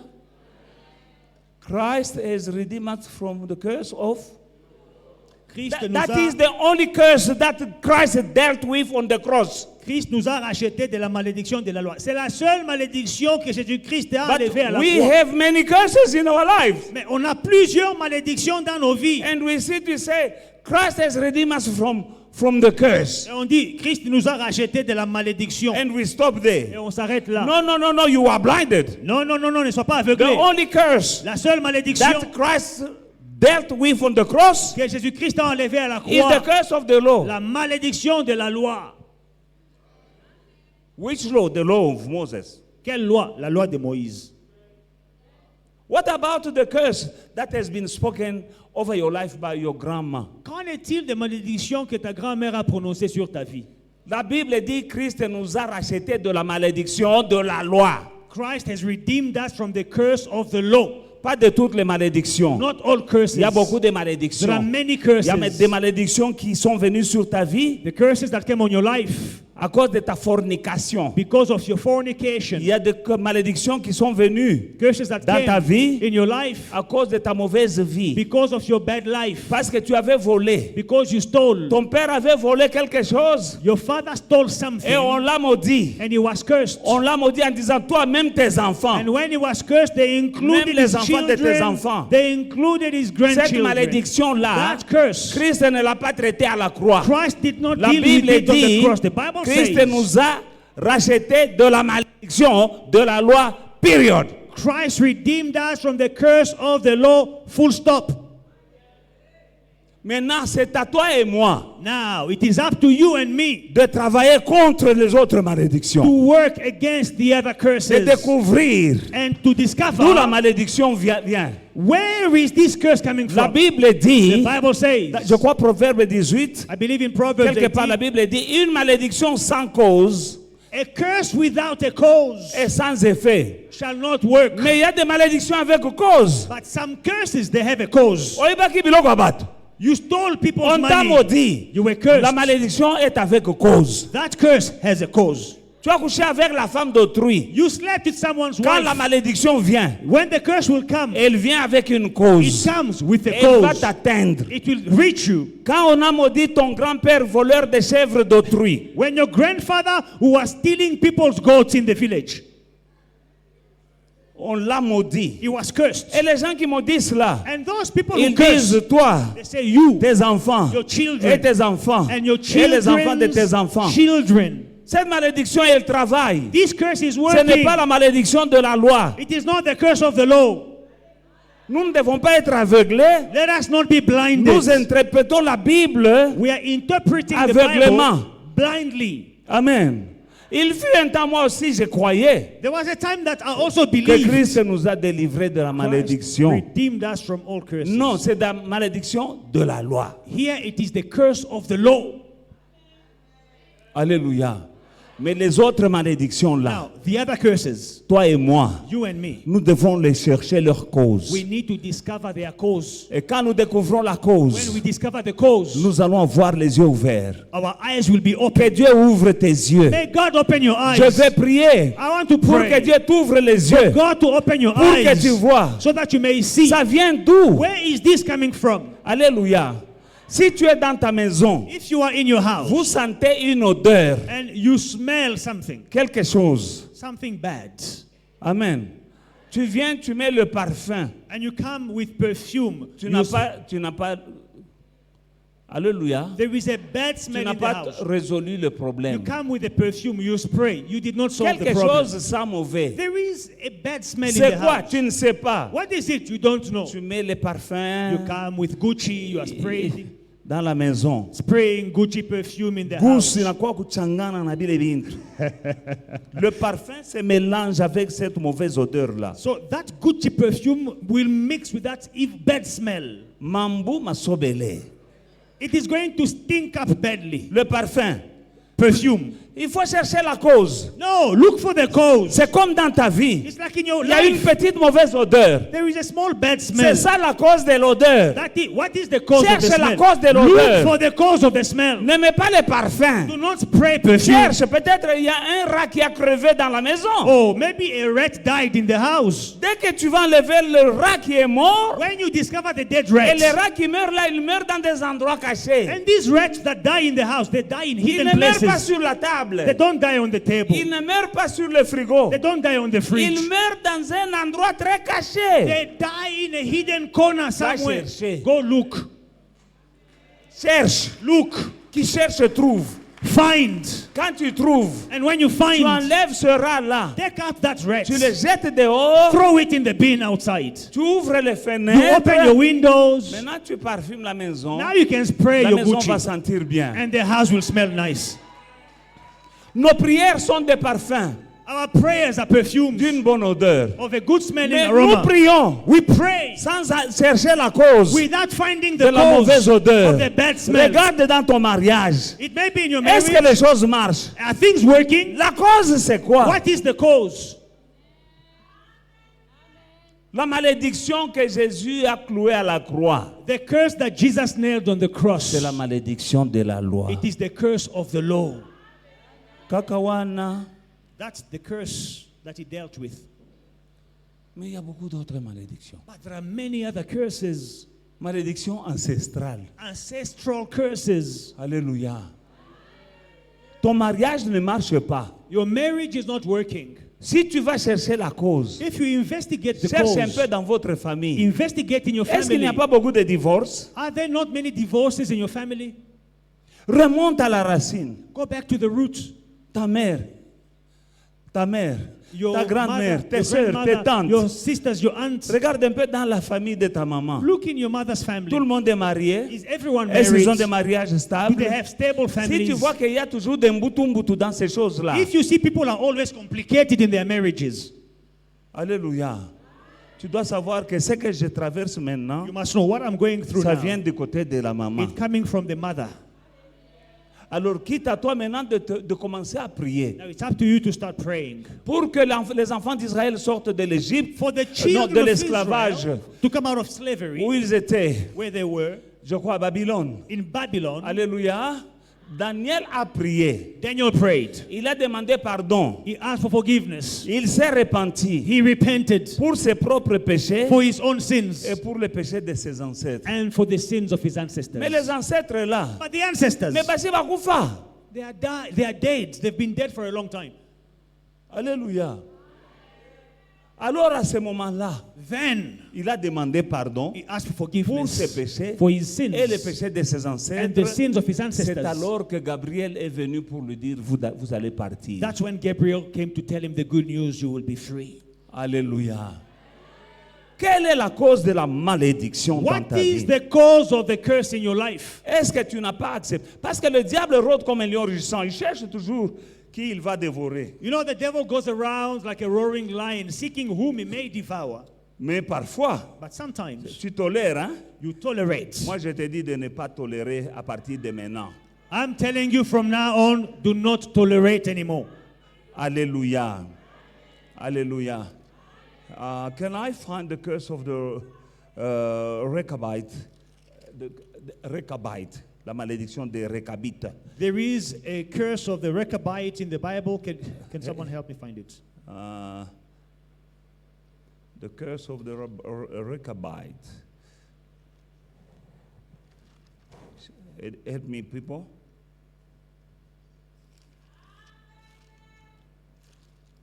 Christ has redeemed us from the curse of. Christ That is the only curse that Christ dealt with on the cross. Christ nous a rachetés de la malédiction de la loi. C'est la seule malédiction que Jésus-Christ a But enlevée à la we croix. have many curses in our lives. Mais on a plusieurs malédictions dans nos vies. And we see to say, Christ has redeemed us from the curse. Et on dit, Christ nous a rachetés de la malédiction. And we stop Et there. on s'arrête là. No, you are blinded. Non, ne sois pas The aveuglé. only curse La seule malédiction that Christ dealt with on the cross que Jésus-Christ a enlevée à la is the croix, curse of the law. la malédiction de la loi. Which law? The law of Moses. Quelle loi? La loi de Moïse. What about the curse that has been spoken over your life by your grandma? Qu'en est-il des malédictions que ta grand-mère a prononcées sur ta vie? La Bible dit Christ nous a rachetés de la malédiction de la loi. Christ has redeemed us from the curse of the law. Pas de toutes les malédictions. Not all curses. Il y a beaucoup de There are malédictions. many Il y a curses. des malédictions qui sont venues sur ta vie The curses that came on your life à cause de ta fornication. because of your fornication. Il y a des malédictions qui sont venues Curses that dans ta came vie in your life à cause de ta mauvaise vie. because of your bad life. Parce que tu avais volé. Because you stole. Ton père avait volé quelque chose Your father stole et something on l'a maudit. and he was cursed. On l'a maudit en disant, toi, même tes enfants. And when he was cursed, they included Même les his enfants de tes children. enfants. They included his Cette grandchildren. malédiction-là, That curse, Christ ne l'a pas traitée à la croix. Christ did not La deal with Bible it on the dit, cross. The Bible Christ says nous a rachetés de la malédiction de la loi, period. Christ redeemed us from the curse of the law, full stop. Maintenant, c'est à toi et moi Now, it is up to you and me de travailler contre les autres to malédictions, work against the other de curses découvrir and to d'où la discover malédiction vient. where is this curse coming La from. Bible The dit, Bible says, je crois Proverbe 18, I believe in Proverbs quelque part la 18, Bible dit, une malédiction sans cause a curse without a cause et sans effet. shall not work. Mais il y a des malédictions avec cause. But some curses, they have a cause. Oyebaki biloko abato. You stole people's On t'a money. maudit. You were cursed. La malédiction est avec cause. That curse has a cause. Tu as couché avec la femme d'autrui. You slept with someone's Quand la wife. malédiction vient, When the curse will come, elle vient avec une it cause. comes with a Elle va cause. t'atteindre. It will reach you. Quand on a maudit ton grand-père voleur de chèvres d'autrui, When your grandfather who was stealing people's goats in the village, on l'a maudit. he was cursed. Et les gens qui maudissent là, And those people who ils curse, disent toi, they say you tes enfants, Your children. et tes enfants, and your et les enfants de tes children's enfants. children. Cette malédiction, elle travaille. This curse is Ce n'est working. pas la malédiction de la loi. It is not the curse of the law. Nous ne devons pas être aveuglés. Let us not be blinded. Nous interprétons la Bible. We are interpreting the aveuglément. Bible blindly. Amen. Il fut un temps, moi aussi, je croyais There was a time that I also que believed Christ nous a délivrés de la Christ malédiction. redeemed us from all curses. Non, c'est la malédiction de la loi. Here it is the curse of the law. Alléluia. Mais les autres malédictions là, Now, the other curses, toi et moi, you and me, nous devons les chercher leur cause. we need to discover their cause. Et quand nous découvrons la When cause, we discover the cause, nous allons avoir les yeux ouverts. our eyes will be Que open. Dieu ouvre tes yeux. May God open your Je eyes. vais prier I want to pour que pray. Dieu t'ouvre les yeux. God to open your Pour que eyes tu vois. so that you may see. Ça vient d'où? Where is this coming from? Alléluia. Si tu es dans ta maison, If you are in your house vous sentez une odeur, and you smell something, quelque chose. something bad, Amen. Tu viens, tu mets le parfum. and you come with perfume, Tu n'as pas. Alléluia. there is a bad Tu smell n'as in the pas house. résolu le You problème. come with a perfume, you spray. You did not solve the Quelque problem. chose sent mauvais. There is a bad smell in C'est the quoi? house. Tu ne sais pas. What is it? You don't know. Tu mets les You parfums come with Gucci, you are spraying dans la maison. Gucci perfume in the Gusi house. na kwa kuchangana na bile bintu. Le parfum se mélange avec cette mauvaise odeur là. So that Gucci perfume will mix with that bad smell. Mambu masobele. It is going to stink up badly. Le parfum. Perfume. Il faut chercher la cause. No, look for the cause. C'est comme dans ta vie. It's like in your Il y a une life. petite mauvaise odeur. There is a small bad C'est smell. ça la cause de l'odeur. What is the cause of the Cherche la smell? cause de l'odeur. Look for the cause of the smell. N'aimez pas les parfums. Do not spray perfume. Cherche, peut-être il y a un rat qui a crevé dans la maison. Oh, maybe a rat died in the house. Dès que tu vas enlever le rat qui est mort, When you discover the dead et rat, les rats qui meurent là, ils meurent dans des endroits cachés. and these rats that die in the house, they die in Ils hidden ne meurent pas places. sur la table. They don't die on the table. Ils ne meurent pas sur le frigo. They don't die on the fridge. Ils meurent dans un endroit très caché. They die in a hidden corner somewhere. chercher. Go look. Cherche. Look. Qui cherche trouve. Find. Quand tu trouves, And when you tu find, enlèves ce rat-là. take up that rat. Tu le jettes dehors. Throw it in the bin outside. Tu ouvres les You fenêtres. open your windows. Maintenant, tu parfumes la maison. Now you can spray La your maison va Gucci. sentir bien. And the house will smell nice. Nos prières sont des parfums Our prayers are perfumed d'une bonne odeur. of a good smelling Mais nous aroma. prions We pray sans chercher la cause without finding de the la mauvaise cause odeur. of the bad smell. Regarde dans ton mariage. It may be in your marriage. Est-ce que les choses marchent? Are things working? La cause, c'est quoi? What is the cause? La malédiction que Jésus a clouée à la croix, The curse that Jesus nailed on the cross. c'est la malédiction de la loi. It is the curse of the law. Kakawana. That's the curse that he dealt with. Mais il y a beaucoup d'autres malédictions. But there are many other curses. Malédiction ancestrale. Ancestral curses. Alléluia. Ton mariage ne marche pas. Your marriage is not working. Si tu vas chercher la cause, If you investigate the cherche un peu cause, dans votre famille. investigate in your Est-ce qu'il n'y family. a pas beaucoup de divorces? Are there not many divorces in your family? Remonte à la racine. Go back to the roots. Ta mère, ta Your grand-mère, mother, tes your soeurs, tes grandmother, tantes. your sisters, your aunts. Regarde un peu dans la famille de ta maman. Look in your mother's family. Tout le monde est marié. Is everyone Est-ce qu'ils ont married? des mariages Do stables? they have stable Si tu families? vois qu'il y a toujours des mboutou dans ces choses-là, If you see people are always complicated in their marriages, alléluia. Tu dois savoir que ce que je traverse maintenant, you must know what I'm going through ça now. vient du côté de la maman. It's coming from the mother. Alors, quitte à toi maintenant de commencer à prier Now it's up to you to start praying. pour que les enfants d'Israël sortent de l'Égypte, For the non, children de of l'esclavage, Israel to come out of slavery, où ils étaient, where they were, je crois, à Babylone. in Babylon. Alléluia. Daniel a prié. Daniel prayed. Il a demandé pardon. He asked for forgiveness. Il s'est repenti He repented pour ses propres péchés for his own sins et pour les péchés de ses ancêtres. and for the sins of his ancestors. Mais les ancêtres là, But the ancestors, mais basi bakufa. they are dead. They've been dead for a long time. Alléluia. Alors à ce moment-là, Then il a demandé pardon he asked for pour forgiveness ses péchés for his sins et les péchés de ses and ancêtres. the sins of his C'est ancestors. alors que Gabriel est venu pour lui dire, vous allez partir. That's when Gabriel came to tell him the good news, you will be free. Alléluia. Quelle est la cause de la malédiction dans What ta is vie? the cause of the curse in your life? Est-ce que tu n'as pas accepté? Parce que le diable rôde comme un lion rugissant. Il cherche toujours qui il va dévorer. You know, the devil goes around like a roaring lion, seeking whom he may devour. Mais parfois, But sometimes tu tolères. Hein? you tolerate. Moi, je te dis de ne pas tolérer à partir de maintenant. I'm telling you from now on, do not tolerate anymore. Alléluia. Alléluia. Can I find the curse of the Rechabite? The Rechabite. La malédiction des Rechabites. There is a curse of the Rechabites in the Bible. Can someone help me find it? The curse of the Rechabite. Help me, people.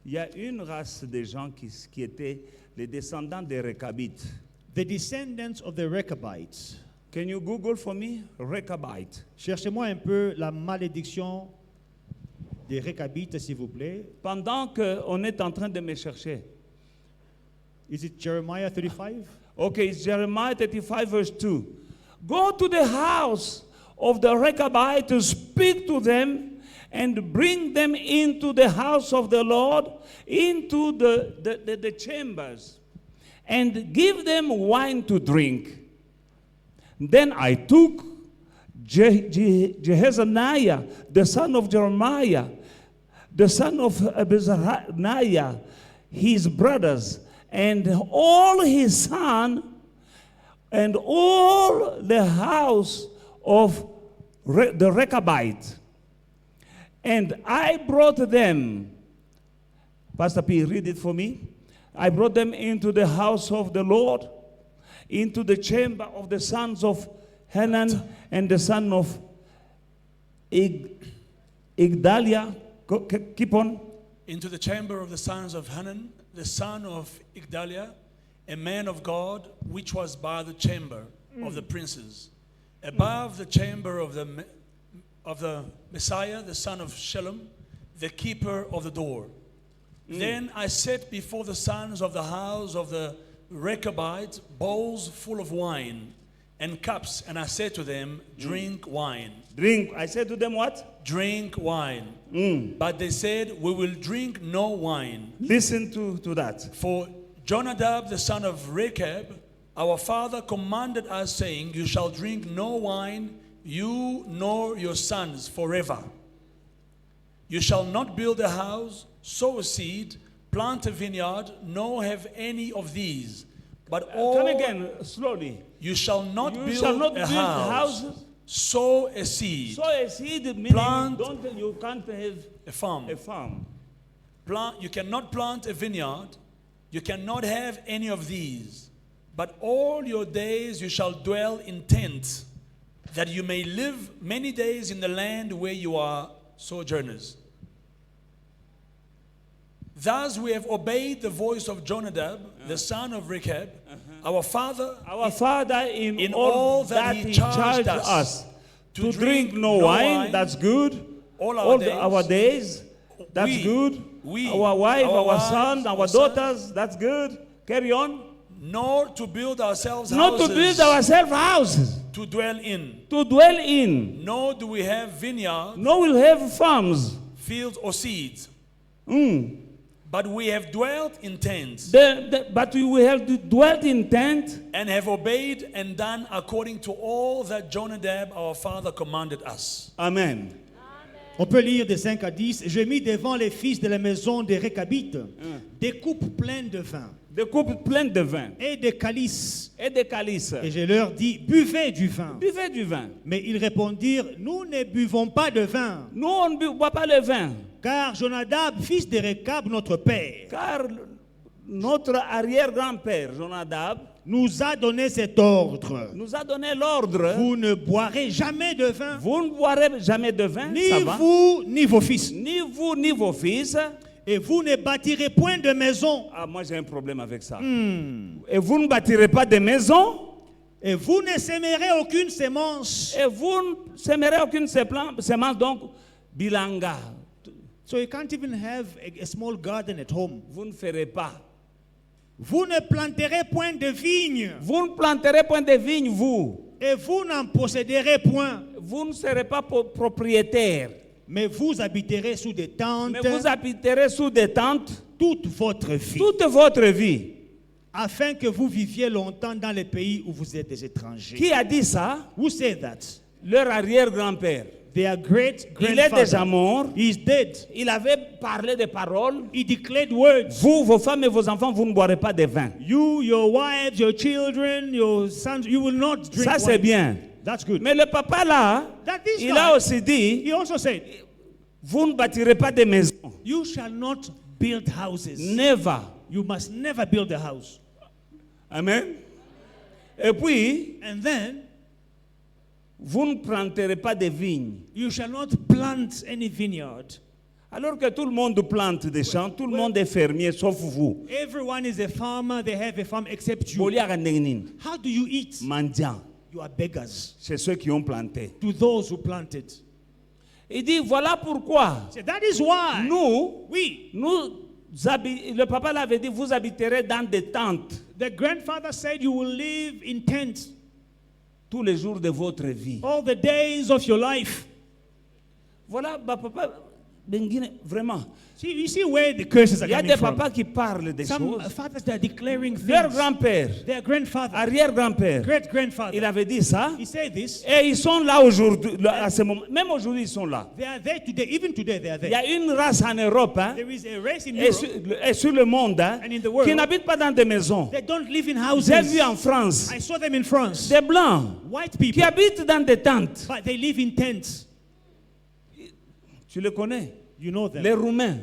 Il y a une race de gens qui étaient les descendants des Rechabites. The descendants of the Rechabites. Can you Google for me? Rechabite. Cherchez-moi un peu la malédiction des Rechabites, s'il vous plaît. Pendant qu'on est en train de me chercher. Is it Jeremiah 35? Okay, it's Jeremiah 35 verse 2. Go to the house of the Rechabite to speak to them and bring them into the house of the Lord, into the chambers, and give them wine to drink. Then I took Jehazaniah, the son of Jeremiah, the son of Abizaniah, his brothers, and all his son, and all the house of the Rechabite. And I brought them, Pastor P, read it for me. I brought them into the house of the Lord, into the chamber of the sons of Hanan and the son of Igdaliah. Keep on. Into the chamber of the sons of Hanan, the son of Igdaliah, a man of God, which was by the chamber of the princes, above the chamber of the Messiah, the son of Shalom, the keeper of the door. Then I set before the sons of the house of the Rechabite bowls full of wine and cups, and I said to them, drink wine. Drink. I said to them what? Drink wine. But they said, we will drink no wine. Listen to that. For Jonadab, the son of Rechab, our father commanded us, saying, you shall drink no wine, you nor your sons forever. You shall not build a house, sow a seed, plant a vineyard, nor have any of these. But all Come again, slowly. you shall not You build shall not a build house, houses. sow a seed, Sow a seed, meaning Plant- you can't have a farm. a farm. You cannot plant a vineyard, you cannot have any of these. But all your days you shall dwell in tents, that you may live many days in the land where you are sojourners. Thus we have obeyed the voice of Jonadab, the son of Rechab, our father, Our Father, in all all that that He He charged charged us us to to drink no no wine, wine, that's good. all our Our days, that's we- good. we, Our wife, our our wives, son, our our sons, daughters, that's good. Carry on. nor to build ourselves Not to houses build ourselves houses, to dwell in, to dwell in. nor do we have vineyards, No, we'll have farms. fields, or seeds. Mm. But we have dwelt in tents But we have dwelt in tent and have obeyed and done according to all that Jonadab our father commanded us. Amen. On peut lire de 5 à 10. J'ai mis devant les fils de la maison des Rechabites des coupes pleines de vin Des coupes pleines de vin et des calices. et des calices. Et je leur dis, buvez du vin. Buvez du vin. Mais ils répondirent, nous ne buvons pas de vin, Nous, on ne boit pas le vin. car Jonadab, fils de Rechab, notre père, Car notre arrière-grand-père, Jonadab, nous a donné cet ordre. nous a donné l'ordre. Vous ne boirez jamais de vin, Vous ne boirez jamais de vin, ni ça va? vous, ni vos fils. Ni vous, ni vos fils. Et vous ne bâtirez point de maison. Ah, moi j'ai un problème avec ça. Et vous ne bâtirez pas de maison. Et vous ne sèmerez aucune sémence. Et vous ne sèmerez aucune semence, donc bilanga. So you can't even have a small garden at home. Vous ne ferez pas. Vous ne planterez point de vigne. Vous ne planterez point de vignes, vous. Et vous n'en posséderez point. Vous ne serez pas propriétaire. Mais vous habiterez sous des tentes Mais vous habiterez sous des tentes toute votre vie. toute votre vie. Afin que vous viviez longtemps dans les pays où vous êtes des étrangers. Qui a dit ça? Who said that? leur arrière-grand-père. Their great Il est déjà grandfather. mort. He's dead. Il avait parlé des paroles. He declared words. Vous, vos femmes et vos enfants, vous ne boirez pas de vin. You, your wives, your children, your sons, you will not drink Ça, c'est wine. bien. That's good. Mais le papa là, That this il guy, a aussi dit, he also said, vous ne bâtirez pas de maisons. you shall not build houses. Never. You must never build a house. Amen. Et puis, And then, vous ne planterez pas de vignes. you shall not plant any vineyard. Alors que tout le monde plante des champs, tout le monde est fermier, sauf vous. Everyone is a farmer. They have a farm except you. Boliaka ndenge How do you eat? mendiant, You are beggars. c'est ceux qui ont planté. To those who planted. Il dit, voilà pourquoi So that is why le papa l'avait dit, vous habiterez dans des tentes the grandfather said you will live in tents tous les jours de votre vie. all the days of your life. Voilà, papa, vraiment. See, you see where the curses are Il y a coming des from. papas qui parlent des Some choses. fathers that are declaring Leur things. grand-père, Their grandfather, arrière-grand-père, great grandfather, il avait dit ça. he said this. Et ils sont là aujourd'hui, à ce moment. Même aujourd'hui, ils sont là. They are there today. Even today, they are Il y there. a une race en Europe hein, There is a race in et, Europe. et sur le monde hein, And in the world, qui n'habitent pas dans des maisons. They don't live in J'ai vu houses. en France I saw them in France. des blancs White qui people, habitent dans des tentes. but they live in tents. Tu les connais? You know them. Les Roumains.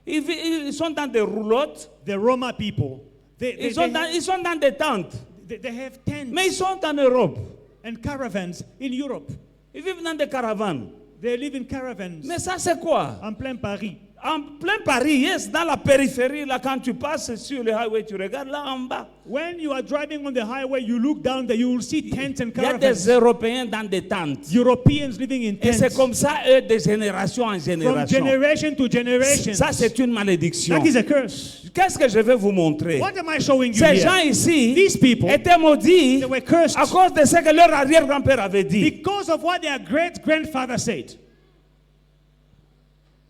Ils sont dans des roulottes. The Roma people. Ils sont dans des tentes. They have tents Mais ils sont en Europe. and caravans in Europe. Ils vivent dans des caravanes. They live in caravans Mais ça, c'est quoi? en plein Paris. En plein Paris, yes, dans la périphérie, là, quand tu passes sur le highway, tu regardes là en bas. When you are driving on the highway, you look down there, you will see tents and Il y a caravans. des Européens dans des tentes. Europeans living in Et c'est tents. comme ça, eux, de génération en From génération. generation to generation. Ça, c'est une malédiction. That is a curse. Qu'est-ce que je vais vous montrer? What am I showing you Ces here? gens ici These people, étaient maudits they were cursed à cause de ce que leur arrière-grand-père avait dit. because of what their great-grandfather said.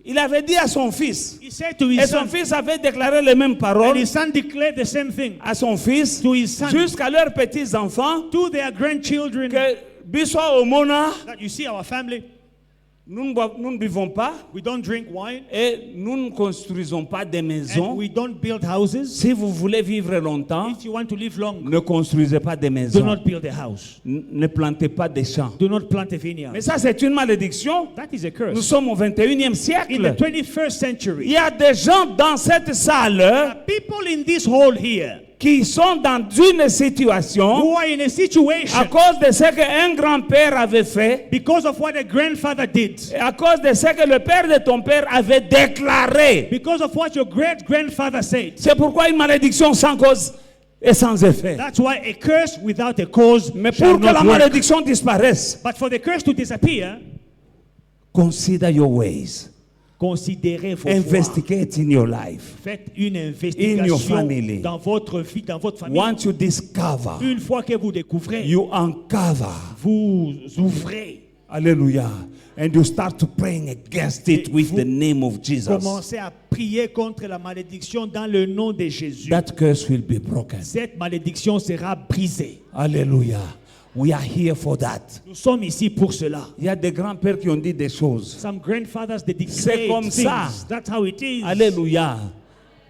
Il avait dit à son fils, He said to et his son son, fils avait déclaré les mêmes and paroles his son declared the same thing à son fils, to his son, jusqu'à leurs petits-enfants, to their grandchildren, que Biswa Omona, that you see our family, nous ne buvons pas we don't drink wine, et nous ne construisons pas des and maisons. we don't build houses. Si vous voulez vivre longtemps, If you want to live long, ne construisez pas des do maisons. not build a house. Ne plantez pas des champs. Do not plant a vineyard. Mais ça, c'est une malédiction. That is a Nous curse. sommes au 21e In the siècle. 21st Il century, y a des gens dans cette there salle are people in this hall here qui sont dans une situation who are in a situation à cause de ce qu'un grand-père avait fait, because of what a grandfather did, et à cause de ce que le père de ton père avait déclaré. because of what your great-grandfather said. C'est pourquoi une malédiction sans cause et sans effet. That's why a curse without a cause Mais shall pour que la not work. malédiction disparaisse, But for the curse to disappear, consider your ways. considérez vos voies. Investigate in your life. Faites une In your investigation family. dans votre vie, dans votre famille. Once you discover, Une fois que vous découvrez, you uncover. vous ouvrez. Hallelujah. And you start to praying against it Et with vous the name of Jesus. Commencez à prier contre la malédiction dans le nom de Jésus. That curse will be broken. Cette malédiction sera brisée. Hallelujah. We are here for that. Nous sommes ici pour cela. Il y a des grands-pères qui ont dit des choses. Some grandfathers, they C'est declared comme things. ça. That's how it is. Alléluia.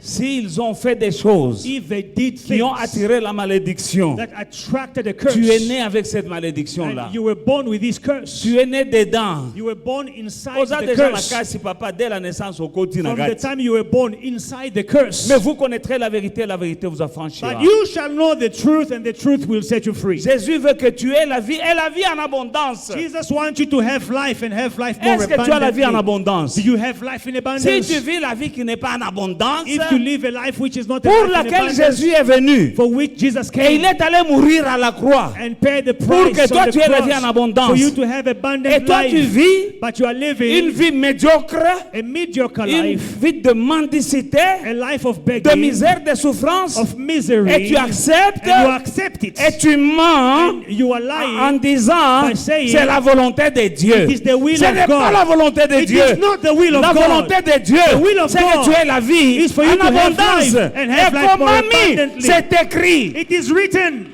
S'ils ont fait des choses If they did qui ont things attiré la malédiction, that attracted a curse, tu es né avec cette malédiction-là. and you were born with this curse. Tu es né dedans. You were born inside Oza the déjà la curse. kasi papa dès la naissance au côté From the time you were born inside the curse. Mais vous connaîtrez la vérité vous affranchira. But you shall know the truth, and the truth will set you free. Jésus veut que tu aies la vie et la vie en abondance. Jesus wants you to have life and have life more Est-ce que tu as la vie en abundantly. abondance? Do you have life in Si abundance? tu vis la vie qui n'est pas en abondance, If you live a life which is not a pour life in laquelle abundance, Jésus est venu, for which Jesus et il came est allé mourir à la croix, and paid the pour price que toi on the tu aies la vie en cross abondance. for you to have Et abundant toi tu life, vis but you are une living vie médiocre, a mediocre une life, vie de mendicité, a life of de begging, misère, de souffrance, of misery, et tu acceptes, and you accept it, et tu mens and you are en lying. disant by saying, c'est la volonté de Dieu. it is the will Ce of n'est God. pas la volonté de It Dieu. is not the will of La God. volonté de Dieu, The will of c'est que God tu aies la vie is for you en to have abondance. life and have Et life comme more ami, abundantly. c'est écrit. It is written.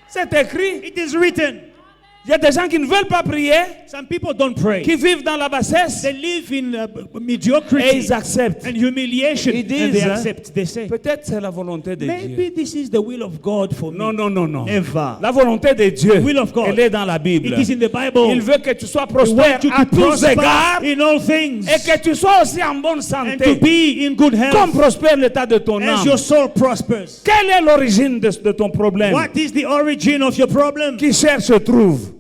C'est écrit. It is written. Il y a des gens qui ne veulent pas prier, Some people don't pray. qui vivent dans la bassesse They live in et mediocrity ils acceptent. and humiliation. Ils And they disent, accept. They say, peut-être c'est la volonté de Dieu. maybe this is the will of God for me. Non, non, non, non. Never. La volonté de Dieu, The will of God. elle est dans la Bible. It is in the Bible. Il veut que tu sois He wants prospère you à to tous égards prosper in all things et que tu sois aussi en bonne and to santé, be in good comme health prospère l'état de ton as âme. your soul prospers. Quelle est l'origine de ton problème? What is the origin of your problem? Qui cherche trouve.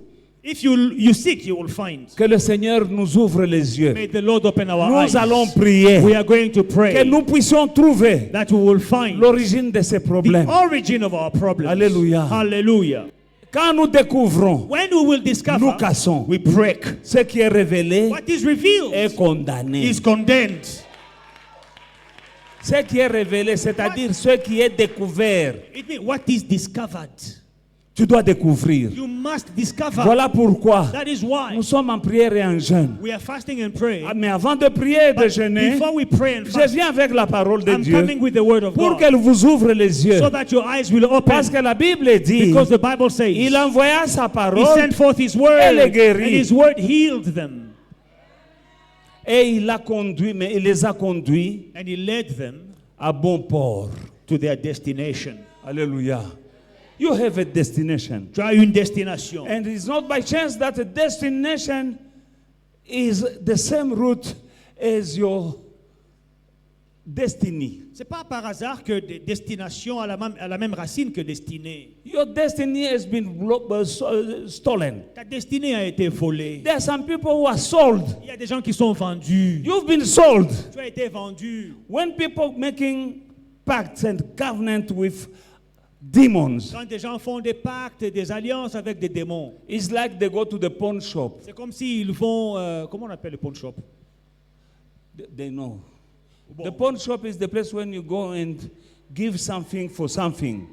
If you seek, you will find. Que le Seigneur nous ouvre les yeux. May the Lord open our eyes. Nous allons prier. We are going to Que pray nous puissions trouver that we will find l'origine de ces the problèmes. origin of our problems. Alléluia. Hallelujah. Quand nous découvrons, When we will discover, nous cassons. we break. Ce qui est révélé What is revealed est condamné. is condemned. Ce qui est révélé, c'est-à-dire ce qui est découvert, It means what is discovered. tu dois découvrir. You must discover. Voilà pourquoi That is why nous sommes en prière et en jeûne. we are fasting and praying. Ah, mais avant de prier et de But jeûner, before we pray and je fast, viens avec la parole de I'm Dieu coming with the word of pour God qu'elle vous ouvre les yeux. so that your eyes will open. Parce que la Bible dit, Because the Bible says il envoya sa He parole sent forth His word Elle les and guérit. His word healed them. et il a conduit, mais il les a conduits And He led them à bon port. to their destination. Alléluia. You have a destination. Tu as une destination. And it's not by chance that a destination is the same route as your destiny. C'est pas par hasard que des destinations à la même racine que destinée. Your destiny has been stolen. Ta destinée a été volée. There are some people who are sold. Il y a des gens qui sont vendus. You've been sold. Tu as été vendu. When people making pacts and covenant with demons, Quand des gens font des pactes et des alliances avec des démons, it's like they go to the pawn shop. c'est comme s'ils font, comment on appelle le pawn shop? They know. Bon. The pawn shop is the place when you go and give something for something.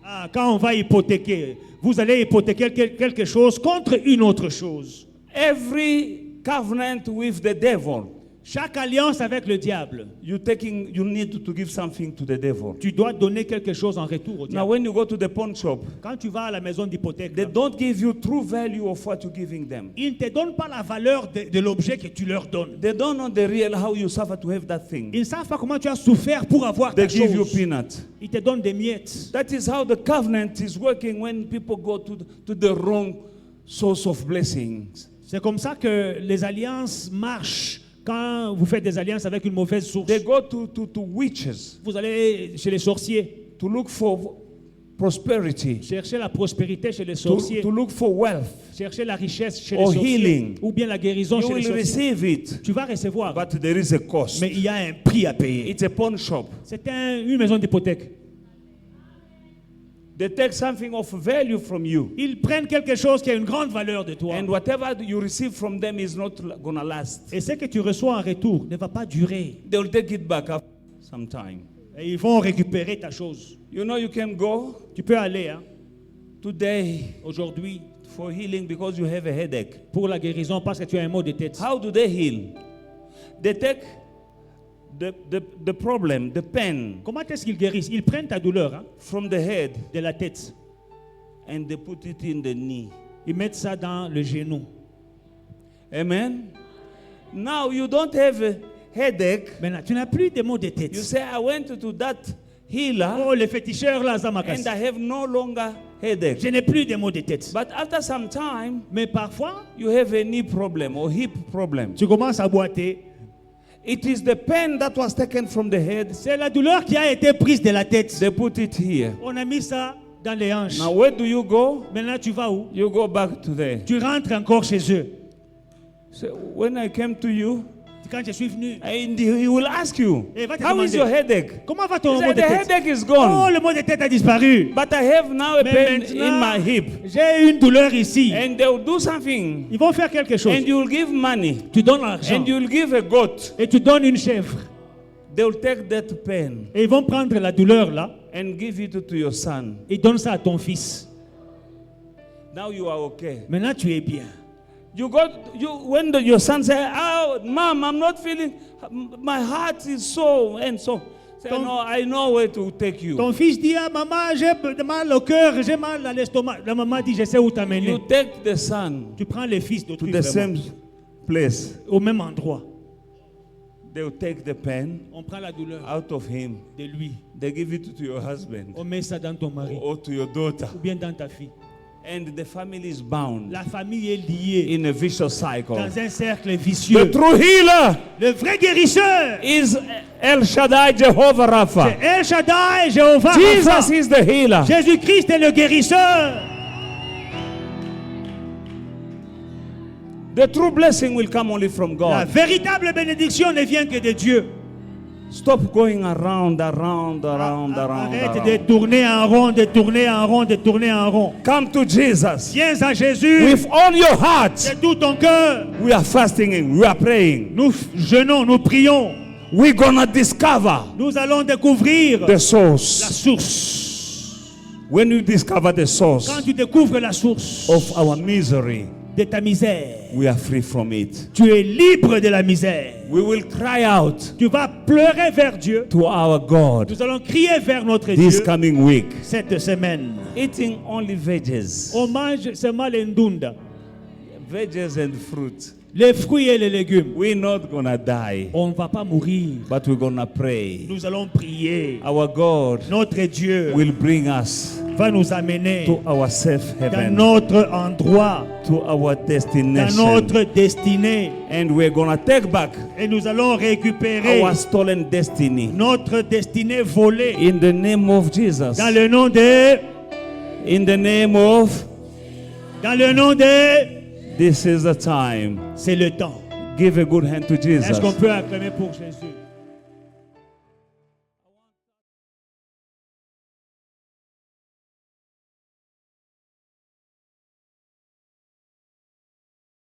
Ah, quand on va hypothéquer, vous allez hypothéquer quelque chose contre une autre chose. Every covenant with the devil, Chaque alliance avec le diable, you need to give something to the devil. tu dois donner quelque chose en retour au Now, diable. when you go to the pawn shop, Quand tu vas à la maison d'hypothèque, they don't give you true value of what you're giving them. ils ne te donnent pas la valeur de l'objet que tu leur donnes. They don't know the real how you suffer to have that thing. Ils ne savent pas comment tu as souffert pour avoir They ta give you chose. peanuts. Ils te donnent des miettes. That is how the covenant is working when people go to the wrong source of blessings. C'est comme ça que les alliances marchent quand vous faites des alliances avec une mauvaise source. They go to witches Vous allez chez les sorciers, to look for prosperity, chercher la prospérité chez les to sorciers, look for wealth. chercher la richesse chez les or sorciers, healing. ou bien la guérison You chez les will sorciers. receive it, Tu vas recevoir, but there is a cost. mais il y a un prix à payer. It's a pawn shop. C'est une maison d'hypothèque. They take something of value from you. Ils prennent quelque chose qui a une grande valeur de toi. And whatever you receive from them is not going to last. Et ce que tu reçois en retour ne va pas durer. They will take it back after some time. Et ils vont récupérer ta chose. You know, you can go Tu peux aller today aujourd'hui for healing because you have a headache. pour la guérison parce que tu as un mot de tête. How do they heal? They take the problem, the pain Comment est-ce qu'ils guérissent? Ils prennent ta douleur from the head de la tête. and they put it in the knee. Ils mettent ça dans le genou. Amen? Now you don't have a headache. Maintenant, tu n'as plus de maux de You tête. say, I went to that healer Oh, le féticheur là, ça m'a and cassé. I have no longer headache. Je n'ai plus de maux de tête. But after some time, Mais parfois, you have a knee problem or hip problem. tu commences à boiter. It is the pain that was taken from the head. C'est la douleur qui a été prise de la tête. They put it here. On a mis ça dans les hanches. Now where do you go? Maintenant, tu vas où? You go back to there. Tu rentres encore chez eux. So when I came to you, Quand je suis venu, and he will ask you, Et il va te how is demander, your headache? comment va He ton mot said, de the tête? headache is Oh, gone. le mot de tête a disparu. But I have now a Mais pain in maintenant, my hip. j'ai une douleur ici. And they will do something. Ils vont faire quelque chose. And you will give money. Tu donnes l'argent. And you will give a goat. Et tu donnes une chèvre. They will take that pain Et ils vont prendre la douleur là. and give it to your son. Et donnent ça à ton fils. Now you are okay. Maintenant, tu es bien. When your son says, oh, mom, I'm not feeling, my heart is so and so. Say, no, I know where to take you. Ton fils dit, ah maman, j'ai mal au cœur, j'ai mal à l'estomac. La maman dit, je sais où t'amener. You take the son Tu prends le fils to d'autrui the vraiment, same place. au même endroit. They will take the pain On prend la douleur out of him. de lui. They give it to your husband On met ça dans ton mari or to your daughter. ou bien dans ta fille. And the family is bound La famille est liée in a vicious cycle. dans un cercle The vicieux. true healer Le vrai guérisseur, is El Shaddai Jehovah Rapha. c'est El Shaddai, Jéhovah Jesus Rapha. is the healer. Jésus-Christ est le guérisseur. The true blessing will come only from La God. véritable bénédiction ne vient que de Dieu. Stop going around. Arrête de tourner en rond, de tourner en rond, de tourner en rond. Come to Jesus. Viens à Jésus With all your heart, de tout ton cœur. we are fasting and we are praying. Nous jeûnons, nous prions. We're gonna discover Nous allons découvrir the la source. source. When you discover the Quand source tu découvres la source of our misery, de ta misère, we are free from it. tu es libre de la misère. We will cry out Tu vas pleurer vers Dieu. to our God Nous allons crier vers notre this Dieu coming week. cette semaine. Eating only veggies, On mange seulement les ndunda, veggies and fruit. les fruits et les légumes. We're not gonna die, On ne va pas mourir. but we're gonna pray. Nous allons prier. Our God Notre Dieu will bring us va nous amener to our safe dans heaven, notre endroit, to our dans destination, notre destinée. and we're gonna take back Et nous allons récupérer our stolen destiny notre destinée volée. in the name of Jesus. Dans le nom de... In the name of, Dans le nom de... this is the time. C'est le temps. Give a good hand to Est-ce qu'on Jesus. peut acclamer pour Jésus?